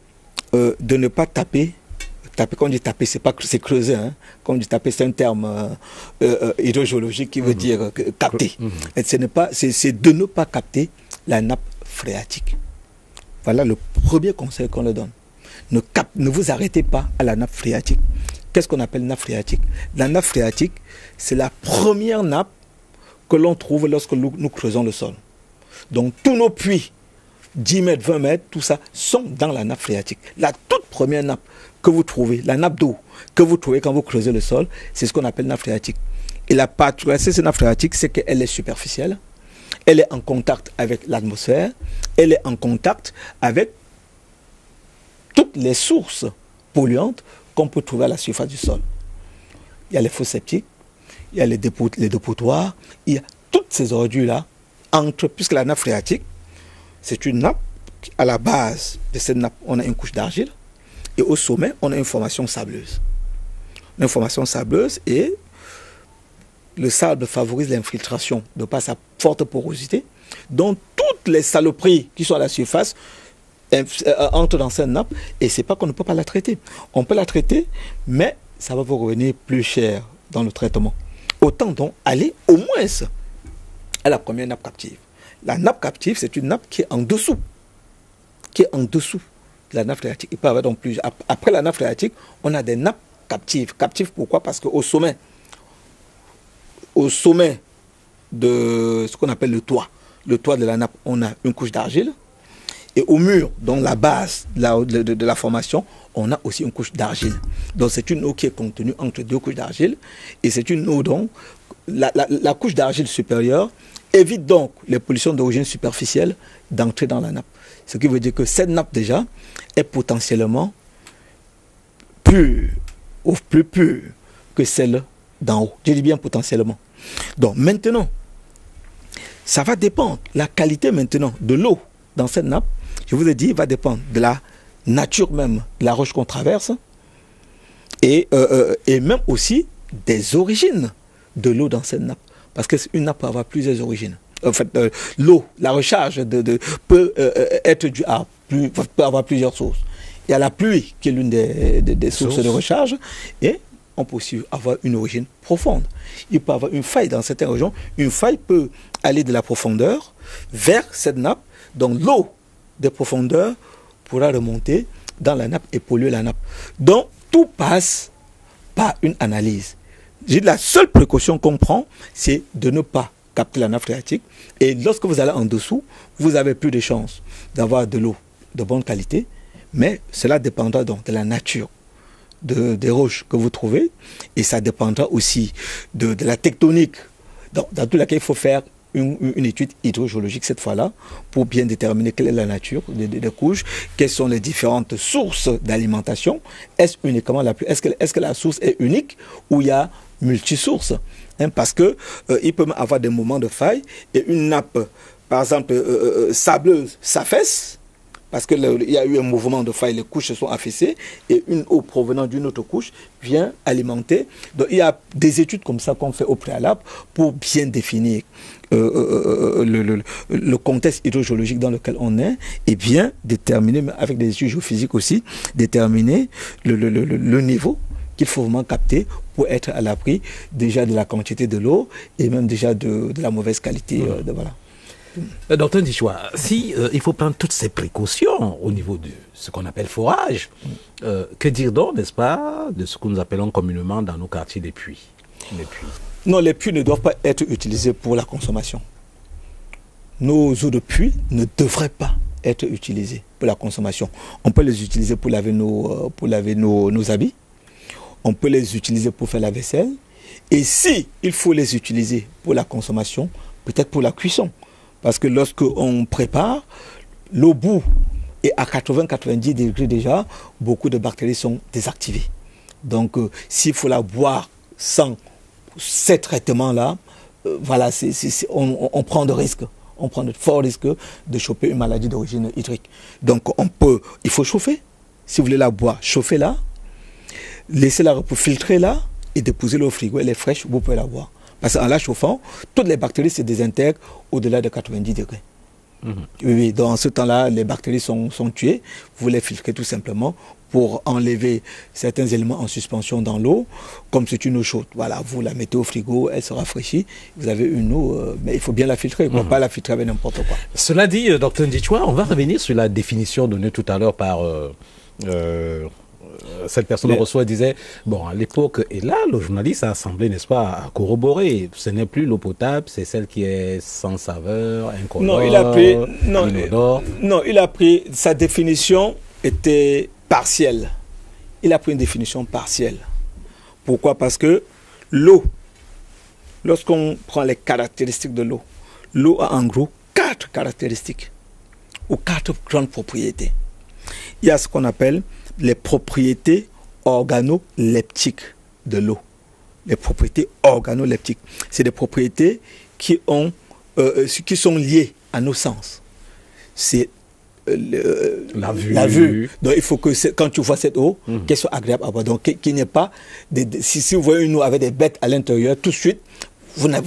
S2: de ne pas taper. Quand on dit taper, c'est creuser. Hein. Quand on dit taper, c'est un terme hydrogéologique qui veut dire capter. C'est de ne pas capter la nappe phréatique. Voilà le premier conseil qu'on leur donne. Ne vous arrêtez pas à la nappe phréatique. Qu'est-ce qu'on appelle nappe phréatique? La nappe phréatique, c'est la première nappe que l'on trouve lorsque nous creusons le sol. Donc tous nos puits, 10 mètres, 20 mètres, tout ça, sont dans la nappe phréatique. La toute première nappe que vous trouvez, la nappe d'eau que vous trouvez quand vous creusez le sol, c'est ce qu'on appelle nappe phréatique. Et la particularité de cette nappe phréatique, c'est qu'elle est superficielle, elle est en contact avec l'atmosphère, elle est en contact avec toutes les sources polluantes qu'on peut trouver à la surface du sol. Il y a les fosses septiques, il y a les dépotoirs, il y a toutes ces ordures-là, puisque la nappe phréatique, c'est une nappe, à la base de cette nappe, on a une couche d'argile, et au sommet, on a une formation sableuse. Une formation sableuse, et le sable favorise l'infiltration de par sa forte porosité, donc toutes les saloperies qui sont à la surface entrent dans cette nappe, et c'est pas qu'on ne peut pas la traiter. On peut la traiter, mais ça va vous revenir plus cher dans le traitement. Autant donc aller au moins à la première nappe captive. La nappe captive, c'est une nappe qui est en dessous. Qui est en dessous de la nappe phréatique. Il peut y avoir donc plus. Après la nappe phréatique, on a des nappes captives. Captives pourquoi? Parce qu'au sommet de ce qu'on appelle le toit de la nappe, on a une couche d'argile. Et au mur, dans la base de la formation, on a aussi une couche d'argile. Donc c'est une eau qui est contenue entre deux couches d'argile. Et c'est une eau dont la couche d'argile supérieure évite donc les pollutions d'origine superficielle d'entrer dans la nappe. Ce qui veut dire que cette nappe déjà est potentiellement plus pure que celle d'en haut. Je dis bien potentiellement. Donc maintenant, ça va dépendre. La qualité maintenant de l'eau dans cette nappe, je vous ai dit, va dépendre de la nature même de la roche qu'on traverse et même aussi des origines de l'eau dans cette nappe. Parce qu'une nappe peut avoir plusieurs origines. En fait, l'eau, la recharge peut être due à peut avoir plusieurs sources. Il y a la pluie qui est l'une des sources de recharge et on peut aussi avoir une origine profonde. Il peut y avoir une faille dans certaines régions. Une faille peut aller de la profondeur vers cette nappe. Donc l'eau des profondeurs pourra remonter dans la nappe et polluer la nappe. Donc tout passe par une analyse. La seule précaution qu'on prend, c'est de ne pas capter la nappe phréatique. Et lorsque vous allez en dessous, vous avez plus de chances d'avoir de l'eau de bonne qualité. Mais cela dépendra donc de la nature des roches que vous trouvez. Et ça dépendra aussi de la tectonique. Dans tout cas, il faut faire une étude hydrogéologique cette fois-là pour bien déterminer quelle est la nature des couches, quelles sont les différentes sources d'alimentation. Est-ce uniquement la pluie? Est-ce que la source est unique ou il y a multisources? Parce que il peut avoir des moments de faille et une nappe, par exemple, sableuse, s'affaisse parce qu'il y a eu un mouvement de faille, les couches se sont affaissées et une eau provenant d'une autre couche vient alimenter. Donc il y a des études comme ça qu'on fait au préalable pour bien définir le contexte hydrogéologique dans lequel on est et bien déterminer, avec des études géophysiques aussi, déterminer le niveau qu'il faut vraiment capter pour être à l'abri déjà de la quantité de l'eau et même déjà de la mauvaise qualité. Voilà.
S1: Docteur Ndichwa, si il faut prendre toutes ces précautions au niveau de ce qu'on appelle forage, que dire donc, n'est-ce pas, de ce que nous appelons communément dans nos quartiers des puits?
S2: Non, les puits ne doivent pas être utilisés pour la consommation. Nos eaux de puits ne devraient pas être utilisées pour la consommation. On peut les utiliser pour laver nos habits, on peut les utiliser pour faire la vaisselle, et si il faut les utiliser pour la consommation, peut-être pour la cuisson. Parce que lorsqu'on prépare, l'eau bout et à 80-90 degrés déjà, beaucoup de bactéries sont désactivées. Donc, s'il faut la boire sans ces traitements-là, voilà, on prend de risques. On prend de forts risques de choper une maladie d'origine hydrique. Donc, il faut chauffer. Si vous voulez la boire, chauffez-la, laissez-la filtrer-la et déposez l'eau au frigo. Elle est fraîche, vous pouvez la boire. Parce qu'en la chauffant, toutes les bactéries se désintègrent au-delà de 90 degrés. Oui, dans ce temps-là, les bactéries sont tuées. Vous les filtrez tout simplement pour enlever certains éléments en suspension dans l'eau. Comme c'est une eau chaude, voilà, vous la mettez au frigo, elle se rafraîchit. Vous avez une eau, mais il faut bien la filtrer, pas la filtrer avec n'importe quoi.
S1: Cela dit, Dr Ndichwa, on va revenir sur la définition donnée tout à l'heure par... cette personne reçoit disait, bon, à l'époque, et là, le journaliste a semblé, n'est-ce pas, à corroborer. Ce n'est plus l'eau potable, c'est celle qui est sans saveur, incolore, inodore.
S2: Non, il a pris, sa définition était partielle. Il a pris une définition partielle. Pourquoi? Parce que l'eau, lorsqu'on prend les caractéristiques de l'eau, l'eau a en gros 4 caractéristiques ou 4 grandes propriétés. il y a ce qu'on appelle les propriétés organoleptiques de l'eau. Les propriétés organoleptiques. C'est des propriétés qui sont liées à nos sens. C'est
S1: la
S2: vue. Donc il faut que quand tu vois cette eau, qu'elle soit agréable à boire. Donc qu'il n'y ait pas si vous voyez une eau avec des bêtes à l'intérieur, tout de suite, voilà,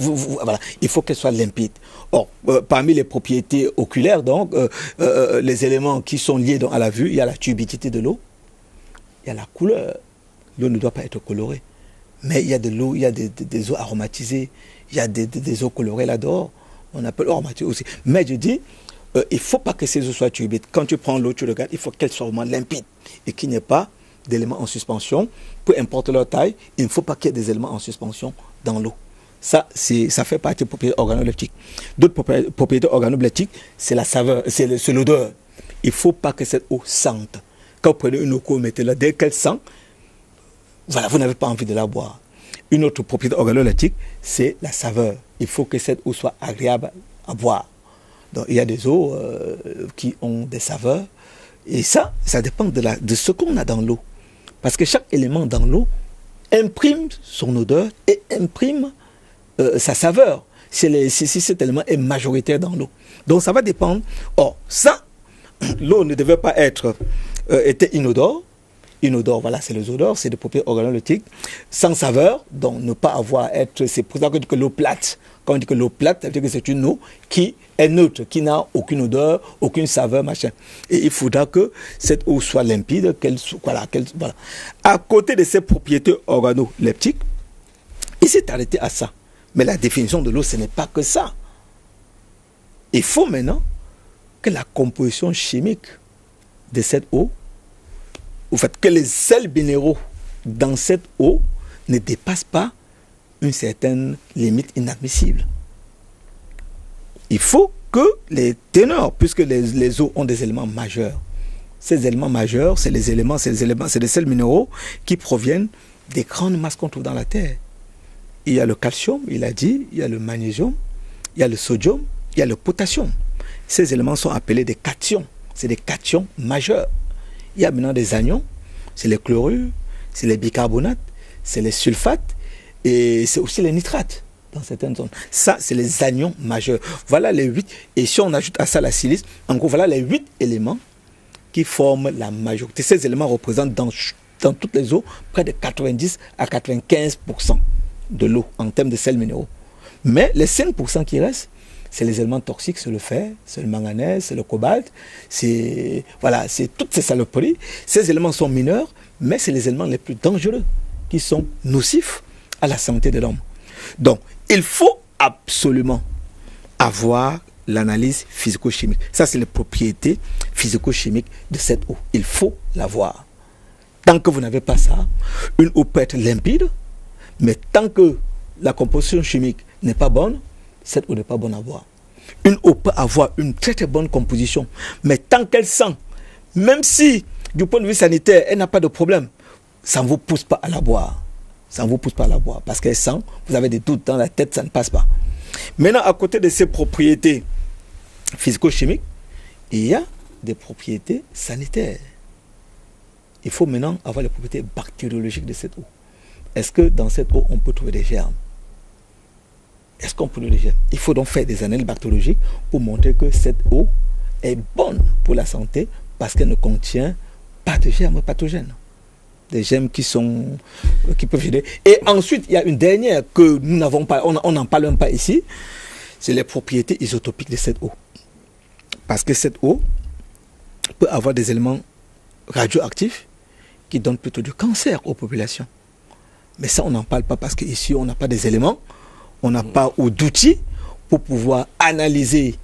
S2: il faut qu'elle soit limpide. Or, parmi les propriétés oculaires, donc, les éléments qui sont liés donc, à la vue, il y a la turbidité de l'eau, il y a la couleur. L'eau ne doit pas être colorée. Mais il y a de l'eau, il y a des eaux aromatisées, il y a des eaux colorées là-dehors. On appelle aromatisées aussi. Mais je dis, il ne faut pas que ces eaux soient turbides. Quand tu prends l'eau, tu regardes, il faut qu'elle soit vraiment limpide et qu'il n'y ait pas d'éléments en suspension. Peu importe leur taille, il ne faut pas qu'il y ait des éléments en suspension dans l'eau. Ça fait partie des propriétés organoleptiques. D'autres propriétés organoleptiques, c'est la saveur, c'est l'odeur. Il ne faut pas que cette eau sente. Quand vous prenez une eau, vous mettez-la, dès qu'elle sent, voilà, vous n'avez pas envie de la boire. Une autre propriété organoleptique, c'est la saveur. Il faut que cette eau soit agréable à boire. Donc, il y a des eaux qui ont des saveurs. Et ça dépend de ce qu'on a dans l'eau. Parce que chaque élément dans l'eau imprime son odeur et imprime sa saveur. Si cet élément est majoritaire dans l'eau. Donc, ça va dépendre. Or, ça, l'eau ne devait pas être inodore. Inodore, voilà, c'est les odeurs, c'est des propriétés organoleptiques. Sans saveur, donc ne pas avoir c'est pour ça qu'on dit que l'eau plate. Quand on dit que l'eau plate, ça veut dire que c'est une eau qui est neutre, qui n'a aucune odeur, aucune saveur, machin. Et il faudra que cette eau soit limpide, voilà. À côté de ces propriétés organoleptiques, il s'est arrêté à ça. Mais la définition de l'eau, ce n'est pas que ça. Il faut maintenant que la composition chimique de cette eau, au fait que les sels minéraux dans cette eau ne dépassent pas une certaine limite inadmissible. Il faut que les teneurs, puisque les eaux ont des éléments majeurs, ces éléments majeurs, c'est des sels minéraux qui proviennent des grandes masses qu'on trouve dans la terre. Il y a le calcium, il a dit, il y a le magnésium, il y a le sodium, il y a le potassium. Ces éléments sont appelés des cations. C'est des cations majeurs. Il y a maintenant des anions, c'est les chlorures, c'est les bicarbonates, c'est les sulfates et c'est aussi les nitrates dans certaines zones. Ça, c'est les anions majeurs. Voilà les 8. Et si on ajoute à ça la silice, en gros, voilà les 8 éléments qui forment la majorité. Ces éléments représentent dans toutes les eaux près de 90 à 95% de l'eau en termes de sels minéraux. Mais les 5% qui restent, c'est les éléments toxiques, c'est le fer, c'est le manganèse, c'est le cobalt, c'est toutes ces saloperies. Ces éléments sont mineurs, mais c'est les éléments les plus dangereux qui sont nocifs à la santé de l'homme. Donc, il faut absolument avoir l'analyse physico-chimique. Ça, c'est les propriétés physico-chimiques de cette eau. Il faut l'avoir. Tant que vous n'avez pas ça, une eau peut être limpide, mais tant que la composition chimique n'est pas bonne, cette eau n'est pas bonne à boire. Une eau peut avoir une très très bonne composition, mais tant qu'elle sent, même si du point de vue sanitaire, elle n'a pas de problème, ça ne vous pousse pas à la boire. Ça ne vous pousse pas à la boire, parce qu'elle sent, vous avez des doutes dans la tête, ça ne passe pas. Maintenant, à côté de ces propriétés physico-chimiques, il y a des propriétés sanitaires. Il faut maintenant avoir les propriétés bactériologiques de cette eau. Est-ce que dans cette eau, on peut trouver des germes? Est-ce qu'on peut trouver des germes? Il faut donc faire des analyses bactériologiques pour montrer que cette eau est bonne pour la santé parce qu'elle ne contient pas de germes pathogènes. Des germes qui peuvent gêner. Et ensuite, il y a une dernière que nous n'avons pas, on n'en parle même pas ici, c'est les propriétés isotopiques de cette eau. Parce que cette eau peut avoir des éléments radioactifs qui donnent plutôt du cancer aux populations. Mais ça, on n'en parle pas parce qu'ici, on n'a pas des éléments, on n'a pas d'outils pour pouvoir analyser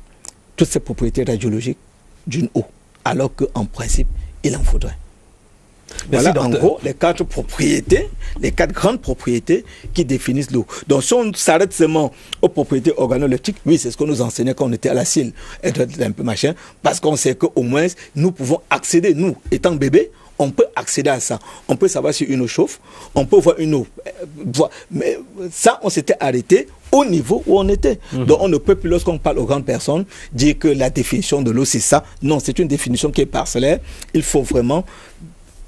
S2: toutes ces propriétés radiologiques d'une eau. Alors qu'en principe, il en faudrait. Voilà en gros les 4 propriétés, les 4 grandes propriétés qui définissent l'eau. Donc si on s'arrête seulement aux propriétés organoleptiques, oui, c'est ce qu'on nous enseignait quand on était à la CIL, elle doit être un peu machin, parce qu'on sait qu'au moins nous pouvons accéder, nous étant bébés, on peut accéder à ça. On peut savoir si une eau chauffe, on peut voir une eau. Mais ça, on s'était arrêté au niveau où on était. Donc on ne peut plus, lorsqu'on parle aux grandes personnes, dire que la définition de l'eau c'est ça. Non, c'est une définition qui est parcellaire. Il faut vraiment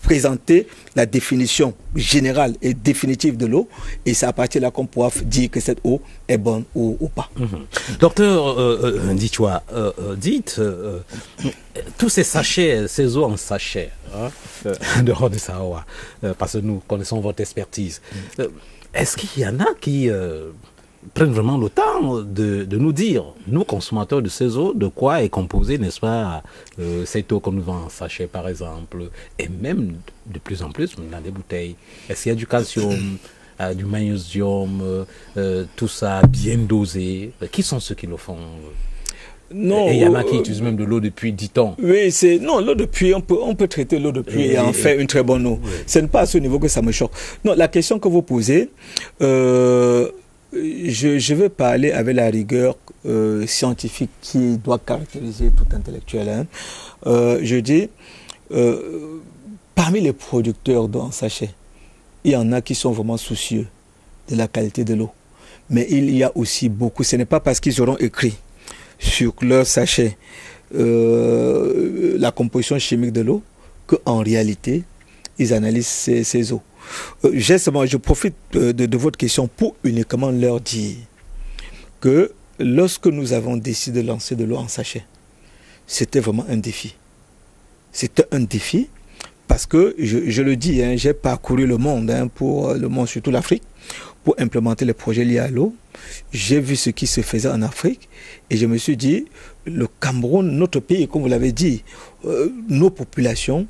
S2: présenter la définition générale et définitive de l'eau, et c'est à partir de là qu'on pourra dire que cette eau est bonne ou pas.
S1: Docteur Ndichwa, dites, tous ces sachets, ces eaux en sachet, dehors de Saoa, parce que nous connaissons votre expertise, est-ce qu'il y en a qui prennent vraiment le temps de nous dire, nous consommateurs de ces eaux, de quoi est composée, n'est-ce pas, cette eau qu'on nous vend en sachet par exemple, et même de plus en plus dans des bouteilles. Est-ce qu'il y a du calcium, du magnésium, tout ça bien dosé? Qui sont ceux qui le font?
S2: Non,
S1: et il y en a qui utilisent même de l'eau de pluie, dit-on.
S2: Oui, non, l'eau de pluie, on peut traiter l'eau de pluie et en faire une très bonne eau. Oui. Ce n'est pas à ce niveau que ça me choque. Non, la question que vous posez, je vais parler avec la rigueur scientifique qui doit caractériser tout intellectuel. Hein. Je dis, parmi les producteurs d'eau en sachet, il y en a qui sont vraiment soucieux de la qualité de l'eau. Mais il y a aussi beaucoup, ce n'est pas parce qu'ils auront écrit sur leur sachet la composition chimique de l'eau qu'en réalité, ils analysent ces eaux. Je profite de votre question pour uniquement leur dire que lorsque nous avons décidé de lancer de l'eau en sachet, c'était vraiment un défi. C'était un défi parce que, je le dis, hein, j'ai parcouru le monde, hein, pour le monde, surtout l'Afrique, pour implémenter les projets liés à l'eau. J'ai vu ce qui se faisait en Afrique et je me suis dit, le Cameroun, notre pays, comme vous l'avez dit, nos populations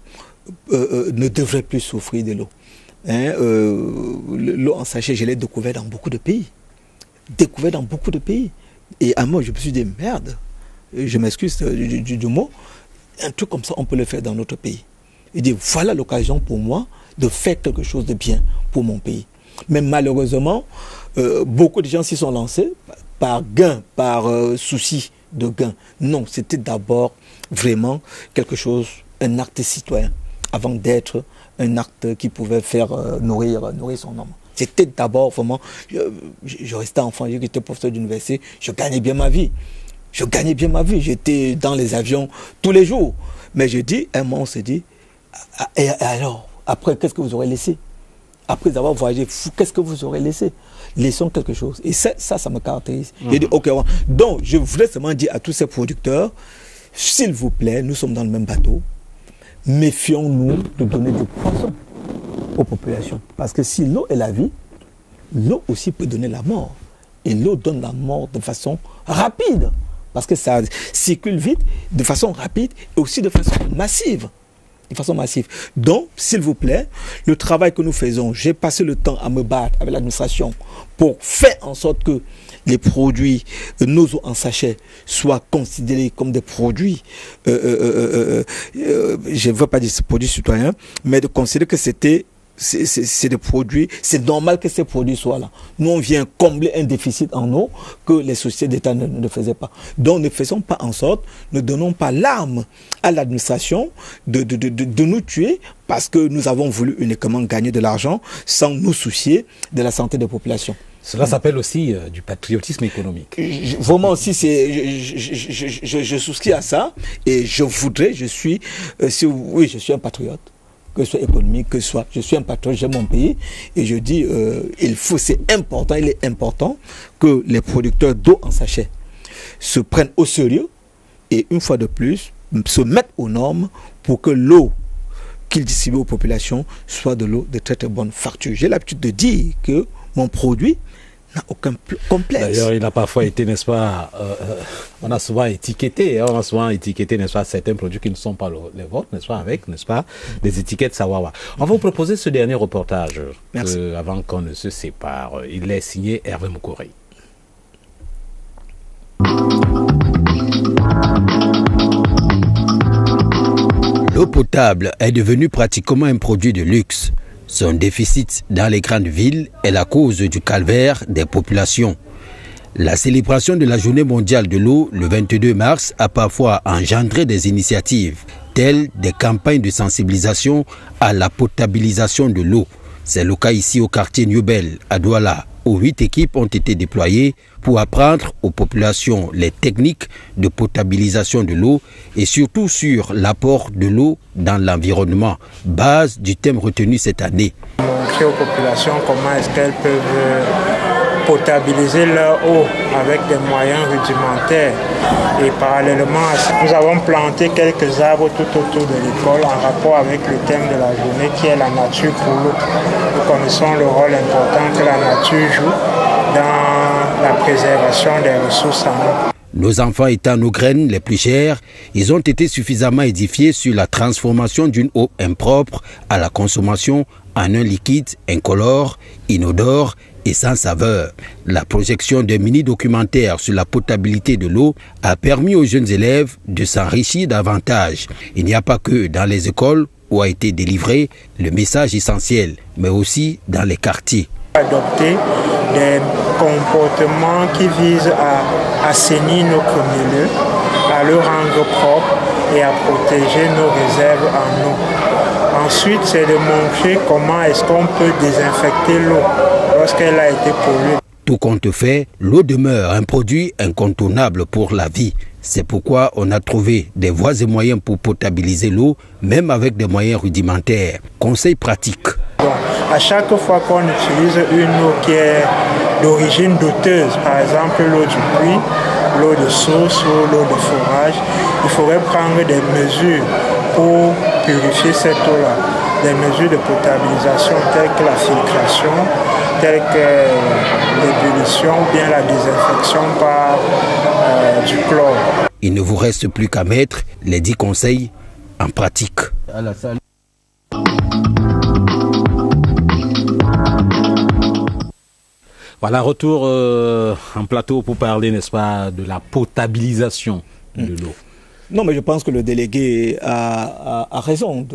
S2: ne devraient plus souffrir de l'eau. Hein, l'eau en sachet, je l'ai découvert dans beaucoup de pays. Et à moi, je me suis dit, merde, je m'excuse du mot, un truc comme ça, on peut le faire dans notre pays. Et dit, voilà l'occasion pour moi de faire quelque chose de bien pour mon pays. Mais malheureusement, beaucoup de gens s'y sont lancés par gain, par souci de gain. Non, c'était d'abord vraiment quelque chose, un acte citoyen, avant d'être un acte qui pouvait faire nourrir son homme. C'était d'abord vraiment, je restais enfant, j'étais professeur d'université, je gagnais bien ma vie. J'étais dans les avions tous les jours. Mais je dis, un moment on se dit, et alors, après, qu'est-ce que vous aurez laissé? Après avoir voyagé, qu'est-ce que vous aurez laissé? Laissons quelque chose. Et ça me caractérise. J'ai dit, ok, donc je voulais seulement dire à tous ces producteurs, s'il vous plaît, nous sommes dans le même bateau, méfions-nous de donner du poison aux populations. Parce que si l'eau est la vie, l'eau aussi peut donner la mort. Et l'eau donne la mort de façon rapide. Parce que ça circule vite, de façon rapide et aussi de façon massive. Donc, s'il vous plaît, le travail que nous faisons, j'ai passé le temps à me battre avec l'administration pour faire en sorte que les produits, nos eaux en sachet, soient considérés comme des produits, je ne veux pas dire produits citoyens, mais de considérer que c'est des produits, c'est normal que ces produits soient là. Nous, on vient combler un déficit en eau que les sociétés d'État ne faisaient pas. Donc, ne faisons pas en sorte, ne donnons pas l'arme à l'administration de nous tuer parce que nous avons voulu uniquement gagner de l'argent sans nous soucier de la santé des populations.
S1: Cela s'appelle aussi du patriotisme économique.
S2: Vraiment aussi, je souscris à ça et je suis un patriote. Que ce soit économique, que ce soit, je suis un patriote, j'aime mon pays, et je dis, il est important que les producteurs d'eau en sachet se prennent au sérieux, et une fois de plus, se mettent aux normes pour que l'eau qu'ils distribuent aux populations soit de l'eau de très très bonne facture. J'ai l'habitude de dire que mon produit n'a aucun complexe.
S1: D'ailleurs, il a parfois été, n'est-ce pas, on a souvent étiqueté, n'est-ce pas, certains produits qui ne sont pas les vôtres, n'est-ce pas, avec, n'est-ce pas, des étiquettes Sawawa. On va vous proposer ce dernier reportage, avant qu'on ne se sépare. Il est signé Hervé Moukouri.
S5: L'eau potable est devenue pratiquement un produit de luxe. Son déficit dans les grandes villes est la cause du calvaire des populations. La célébration de la Journée mondiale de l'eau le 22 mars a parfois engendré des initiatives, telles des campagnes de sensibilisation à la potabilisation de l'eau. C'est le cas ici au quartier Niobel, à Douala, où 8 équipes ont été déployées pour apprendre aux populations les techniques de potabilisation de l'eau et surtout sur l'apport de l'eau dans l'environnement, base du thème retenu cette année.
S6: Montrer aux populations comment est-ce qu'elles peuvent potabiliser leur eau avec des moyens rudimentaires. Et parallèlement à ça, nous avons planté quelques arbres tout autour de l'école en rapport avec le thème de la journée qui est la nature pour l'eau. Nous connaissons le rôle important que la nature joue dans la préservation des ressources en eau.
S5: Nos enfants étant nos graines les plus chères, ils ont été suffisamment édifiés sur la transformation d'une eau impropre à la consommation en un liquide incolore, inodore et sans saveur. La projection d'un mini-documentaire sur la potabilité de l'eau a permis aux jeunes élèves de s'enrichir davantage. Il n'y a pas que dans les écoles où a été délivré le message essentiel, mais aussi dans les quartiers.
S6: Adopter des comportements qui visent à assainir notre milieu, à le rendre propre et à protéger nos réserves en eau. Ensuite, c'est de montrer comment est-ce qu'on peut désinfecter l'eau lorsqu'elle a été polluée.
S5: Tout compte fait, l'eau demeure un produit incontournable pour la vie. C'est pourquoi on a trouvé des voies et moyens pour potabiliser l'eau, même avec des moyens rudimentaires. Conseil pratique.
S6: Donc, à chaque fois qu'on utilise une eau qui est d'origine douteuse, par exemple l'eau du puits, l'eau de source ou l'eau de forage, il faudrait prendre des mesures pour purifier cette eau-là. Des mesures de potabilisation telles que la filtration, telles que l'ébullition ou bien la désinfection par du chlore.
S5: Il ne vous reste plus qu'à mettre les 10 conseils en pratique.
S1: Voilà, retour en plateau pour parler, n'est-ce pas, de la potabilisation de l'eau.
S2: Non, mais je pense que le délégué a raison.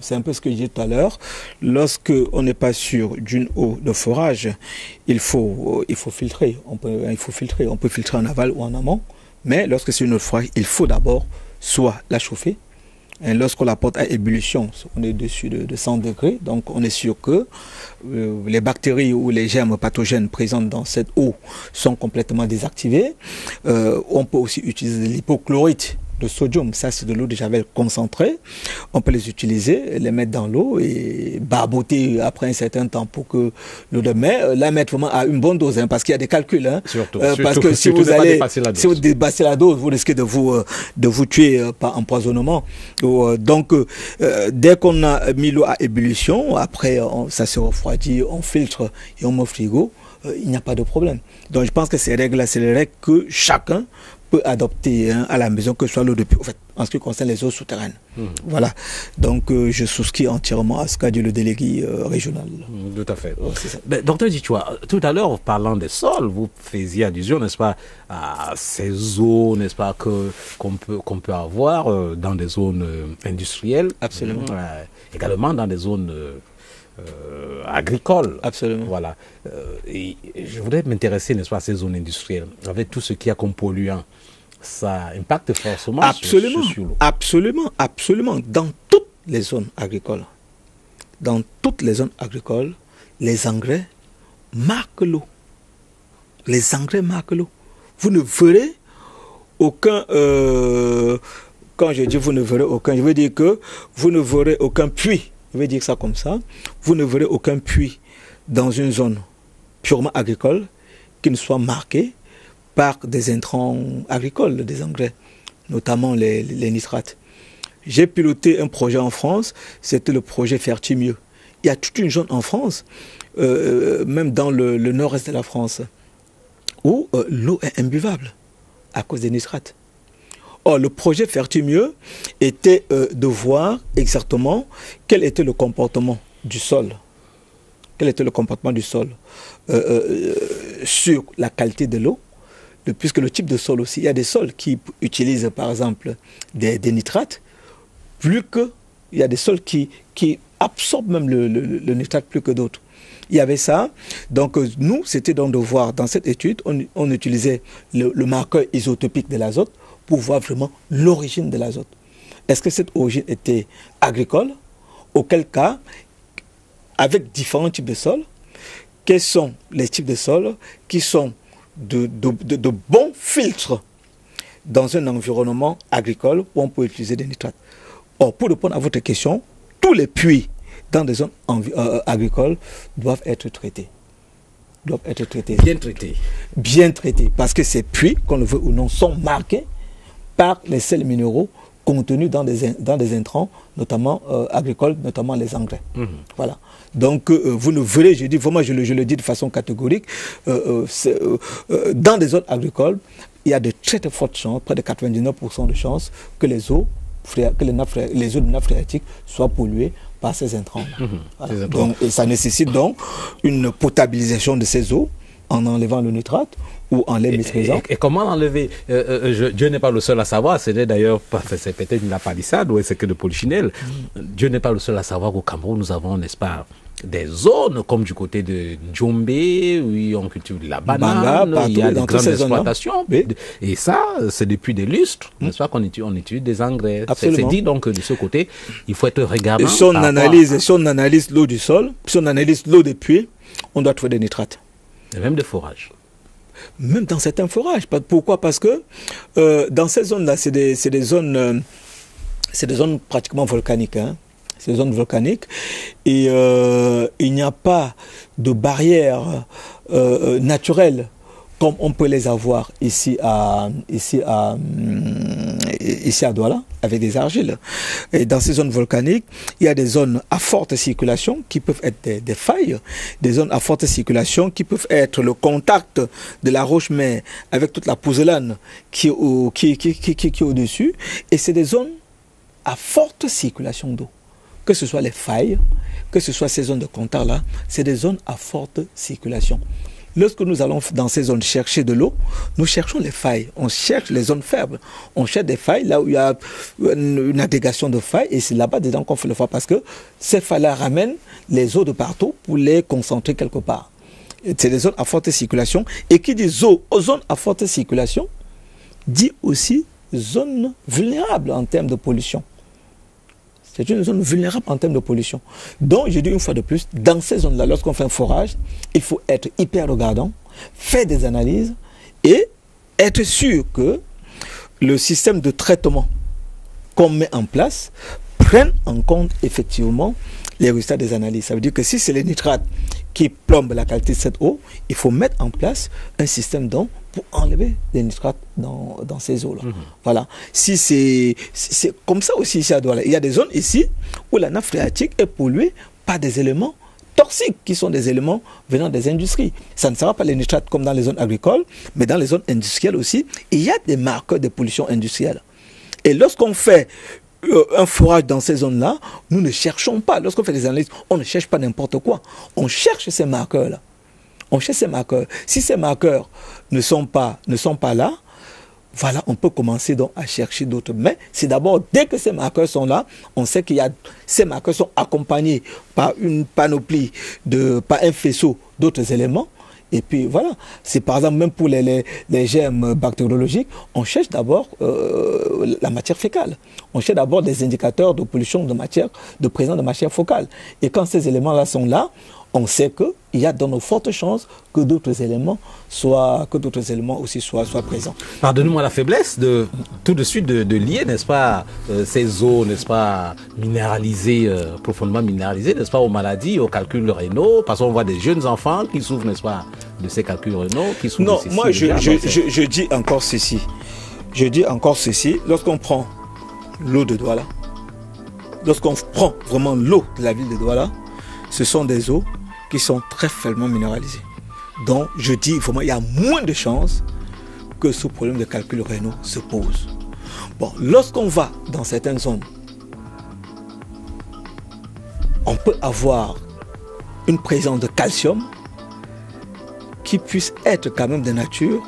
S2: C'est un peu ce que je disais tout à l'heure. Lorsque on n'est pas sûr d'une eau de forage, il faut filtrer. On peut filtrer en aval ou en amont. Mais lorsque c'est une eau de forage, il faut d'abord soit la chauffer. Et lorsqu'on la porte à ébullition, on est dessus de 100 degrés. Donc on est sûr que les bactéries ou les germes pathogènes présents dans cette eau sont complètement désactivés. On peut aussi utiliser de l'hypochlorite de sodium, ça c'est de l'eau de javel concentrée. On peut les utiliser, les mettre dans l'eau et barboter après un certain temps pour que l'eau de mer, la mettre vraiment à une bonne dose, hein, parce qu'il y a des calculs. Hein, parce que si vous dépassez la dose, vous risquez de vous tuer par empoisonnement. Donc, dès qu'on a mis l'eau à ébullition, après ça se refroidit, on filtre et on met au frigo, il n'y a pas de problème. Donc je pense que ces règles-là, c'est les règles que chacun peut adopter à la maison, que ce soit l'eau de puits, en fait, en ce qui concerne les eaux souterraines. Voilà. Donc, je souscris entièrement à ce qu'a dit le délégué régional.
S1: Tout à fait. Mais, docteur Djitua, tout à l'heure, parlant des sols, vous faisiez allusion, n'est-ce pas, à ces eaux, n'est-ce pas, qu'on peut avoir dans des zones industrielles.
S2: Absolument.
S1: Également dans des zones agricoles.
S2: Absolument.
S1: Voilà. Et je voudrais m'intéresser, n'est-ce pas, à ces zones industrielles, avec tout ce qu'il y a comme polluant. Ça impacte forcément sur l'eau.
S2: Absolument, absolument. Dans toutes les zones agricoles, les engrais marquent l'eau. Les engrais marquent l'eau. Vous ne verrez aucun... quand je dis vous ne verrez aucun, je veux dire que vous ne verrez aucun puits. Je vais dire ça comme ça. Vous ne verrez aucun puits dans une zone purement agricole qui ne soit marqué par des intrants agricoles, des engrais, notamment les nitrates. J'ai piloté un projet en France, c'était le projet Fertimieux. Il y a toute une zone en France, même dans le nord-est de la France, où l'eau est imbuvable à cause des nitrates. Or, le projet Fertimieux était de voir exactement quel était le comportement du sol. Quel était le comportement du sol sur la qualité de l'eau, puisque le type de sol aussi, il y a des sols qui utilisent par exemple des nitrates, plus que, il y a des sols qui absorbent même le nitrate plus que d'autres. Il y avait ça, donc nous, c'était donc de voir, dans cette étude, on utilisait le marqueur isotopique de l'azote pour voir vraiment l'origine de l'azote. Est-ce que cette origine était agricole? Auquel cas, avec différents types de sols, quels sont les types de sols qui sont de bons filtres dans un environnement agricole où on peut utiliser des nitrates. Or, pour répondre à votre question, tous les puits dans des zones agricoles doivent être traités.
S1: Bien traités.
S2: Bien traités. Parce que ces puits, qu'on le veut ou non, sont marqués par les sels minéraux contenus dans des intrants, notamment agricoles, notamment les engrais. Voilà. Donc, vous le verrez, je dis vraiment, je le dis de façon catégorique, dans des zones agricoles, il y a de très fortes chances, près de 99% de chances que les eaux de nappe phréatique soient polluées par ces intrants. Voilà. Donc, et ça nécessite donc une potabilisation de ces eaux en enlevant le nitrate ou en les maîtrisant.
S1: Et comment l'enlever? Dieu n'est pas le seul à savoir, c'est d'ailleurs, c'est peut-être une lapalissade ou c'est que de polychinelle. Dieu n'est pas le seul à savoir qu'au Cameroun, nous avons, n'est-ce pas, des zones comme du côté de Djombe, où on cultive de la banane, il y a des grandes exploitations. Oui. Et ça, c'est depuis des lustres, n'est-ce pas, qu'on utilise des engrais. C'est dit donc que de ce côté, il faut être regardant.
S2: Et si on analyse l'eau du sol, si on analyse l'eau des puits, on doit trouver des nitrates.
S1: Et même des forages.
S2: Même dans certains forages. Pourquoi? Parce que dans ces zones-là, c'est des zones pratiquement volcaniques. Hein. Ces zones volcaniques. Et il n'y a pas de barrière naturelle comme on peut les avoir ici à Douala, avec des argiles. Et dans ces zones volcaniques, il y a des zones à forte circulation qui peuvent être des failles, des zones à forte circulation qui peuvent être le contact de la roche-mère avec toute la pouzzolane qui est au-dessus. Et c'est des zones à forte circulation d'eau. Que ce soit les failles, que ce soit ces zones de contact-là, c'est des zones à forte circulation. Lorsque nous allons dans ces zones chercher de l'eau, nous cherchons les failles. On cherche les zones faibles. On cherche des failles là où il y a une agrégation de failles. Et c'est là-bas dedans qu'on fait le foie parce que ces failles-là ramènent les eaux de partout pour les concentrer quelque part. C'est des zones à forte circulation. Et qui dit zones à forte circulation, dit aussi zones vulnérables en termes de pollution. C'est une zone vulnérable en termes de pollution. Donc, je dis une fois de plus, dans ces zones-là, lorsqu'on fait un forage, il faut être hyper regardant, faire des analyses et être sûr que le système de traitement qu'on met en place prenne en compte effectivement les résultats des analyses. Ça veut dire que si c'est les nitrates qui plombent la qualité de cette eau, il faut mettre en place un système pour enlever les nitrates dans ces eaux-là. Voilà. Si c'est comme ça aussi ici à Douala. Il y a des zones ici où la nappe phréatique est polluée par des éléments toxiques qui sont des éléments venant des industries. Ça ne sera pas les nitrates comme dans les zones agricoles, mais dans les zones industrielles aussi, il y a des marqueurs de pollution industrielle. Et lorsqu'on fait un forage dans ces zones-là, nous ne cherchons pas. Lorsqu'on fait des analyses, on ne cherche pas n'importe quoi. On cherche ces marqueurs-là. On cherche ces marqueurs. Si ces marqueurs ne sont pas là, voilà, on peut commencer donc à chercher d'autres. Mais c'est d'abord, dès que ces marqueurs sont là, on sait ces marqueurs sont accompagnés par une panoplie, par un faisceau d'autres éléments. Et puis voilà, c'est par exemple même pour les germes bactériologiques, on cherche d'abord la matière fécale. On cherche d'abord des indicateurs de pollution de présence de matière fécale. Et quand ces éléments-là sont là, on sait qu'il y a dans nos fortes chances que d'autres éléments aussi soient présents.
S1: Pardonnez-moi la faiblesse tout de suite de lier, n'est-ce pas, ces eaux, n'est-ce pas, minéralisées, profondément minéralisées, n'est-ce pas, aux maladies, aux calculs rénaux, parce qu'on voit des jeunes enfants qui souffrent, n'est-ce pas, de ces calculs rénaux, qui souffrent de ceci.
S2: Non, moi je dis encore ceci. Je dis encore ceci, lorsqu'on prend l'eau de Douala, lorsqu'on prend vraiment l'eau de la ville de Douala, ce sont des eaux qui sont très faiblement minéralisées. Donc, je dis vraiment, il y a moins de chances que ce problème de calcul rénaux se pose. Bon, lorsqu'on va dans certaines zones, on peut avoir une présence de calcium qui puisse être quand même de nature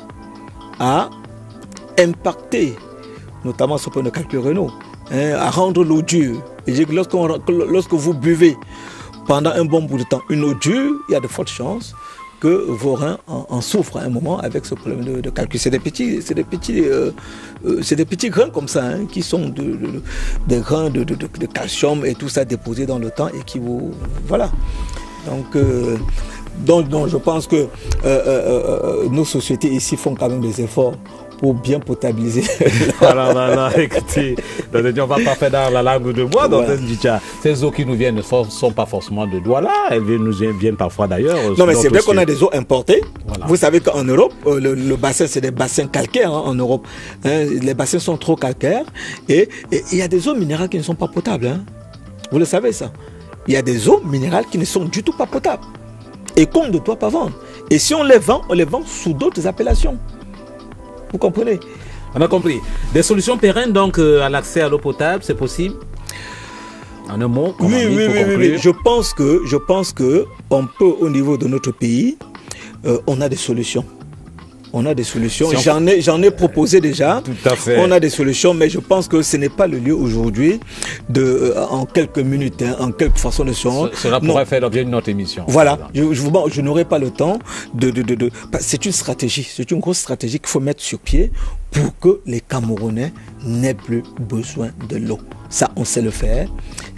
S2: à impacter, notamment ce problème de calcul rénaux, à rendre l'eau dure. Et je dis que lorsque vous buvez pendant un bon bout de temps une eau dure, il y a de fortes chances que vos reins en souffrent à un moment avec ce problème de calcul. C'est des petits grains comme ça, hein, qui sont des grains de calcium et tout ça déposés dans le temps et qui vous... Voilà. Donc, Donc je pense que nos sociétés ici font quand même des efforts pour bien potabiliser.
S1: Voilà, écoutez, on ne va pas faire dans la langue de bois. Voilà. Ces eaux qui nous viennent ne sont pas forcément de Douala, elles viennent parfois d'ailleurs.
S2: Non, mais c'est vrai qu'on a des eaux importées. Voilà. Vous savez qu'en Europe, le bassin, c'est des bassins calcaires en Europe. Hein, les bassins sont trop calcaires et il y a des eaux minérales qui ne sont pas potables. Hein. Vous le savez ça. Il y a des eaux minérales qui ne sont du tout pas potables et qu'on ne doit pas vendre. Et si on les vend sous d'autres appellations. Vous comprenez?
S1: On a compris. Des solutions pérennes donc à l'accès à l'eau potable, c'est possible? En un mot,
S2: oui. Je pense que on peut, au niveau de notre pays, on a des solutions. On a des solutions. Si j'en ai proposé déjà.
S1: Tout à fait.
S2: On a des solutions, mais je pense que ce n'est pas le lieu aujourd'hui en quelques minutes, en quelques façons de se rendre.
S1: Cela pourrait faire l'objet de notre émission.
S2: Voilà. Je n'aurai pas le temps c'est une stratégie. C'est une grosse stratégie qu'il faut mettre sur pied pour que les Camerounais n'aient plus besoin de l'eau. Ça, on sait le faire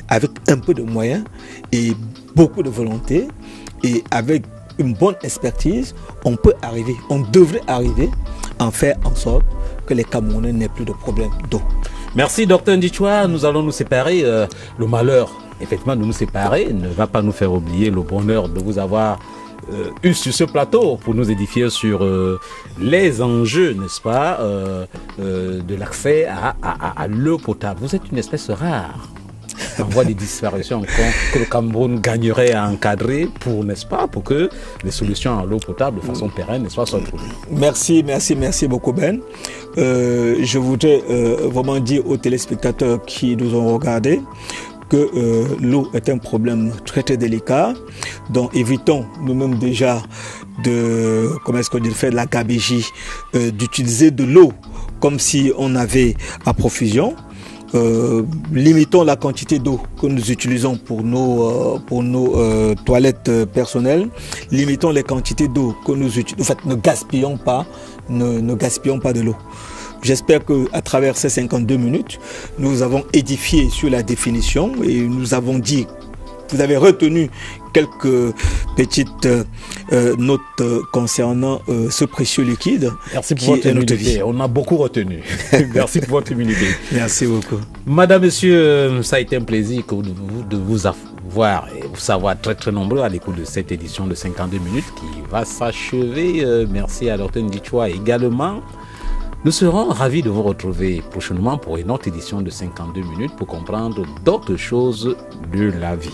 S2: avec un peu de moyens et beaucoup de volonté et avec une bonne expertise, on devrait arriver à faire en sorte que les Camerounais n'aient plus de problème d'eau.
S1: Merci Dr Ndichwa, nous allons nous séparer. Le malheur, effectivement, de nous séparer ne va pas nous faire oublier le bonheur de vous avoir eu sur ce plateau pour nous édifier sur les enjeux, n'est-ce pas, de l'accès à l'eau potable. Vous êtes une espèce rare. On voit des disparitions que le Cameroun gagnerait à encadrer pour, n'est-ce pas, pour que les solutions à l'eau potable de façon pérenne, n'est-ce pas, soient trouvées.
S2: Merci beaucoup Ben. Je voudrais vraiment dire aux téléspectateurs qui nous ont regardés que l'eau est un problème très très délicat. Donc évitons nous-mêmes déjà de faire de la gabégie, d'utiliser de l'eau comme si on avait à profusion. Limitons la quantité d'eau que nous utilisons pour nos toilettes personnelles. Limitons les quantités d'eau que nous utilisons. En fait, ne gaspillons pas de l'eau. J'espère qu'à travers ces 52 minutes, nous avons édifié sur la définition et nous avons dit, vous avez retenu quelques petites notes concernant ce précieux liquide.
S1: Merci pour votre humilité. On a beaucoup retenu. Merci pour votre humilité.
S2: Merci beaucoup.
S1: Madame, monsieur, ça a été un plaisir de vous avoir et vous savoir très très nombreux à l'écoute de cette édition de 52 minutes qui va s'achever. Merci à Dr Ndichwa également. Nous serons ravis de vous retrouver prochainement pour une autre édition de 52 minutes pour comprendre d'autres choses de la vie.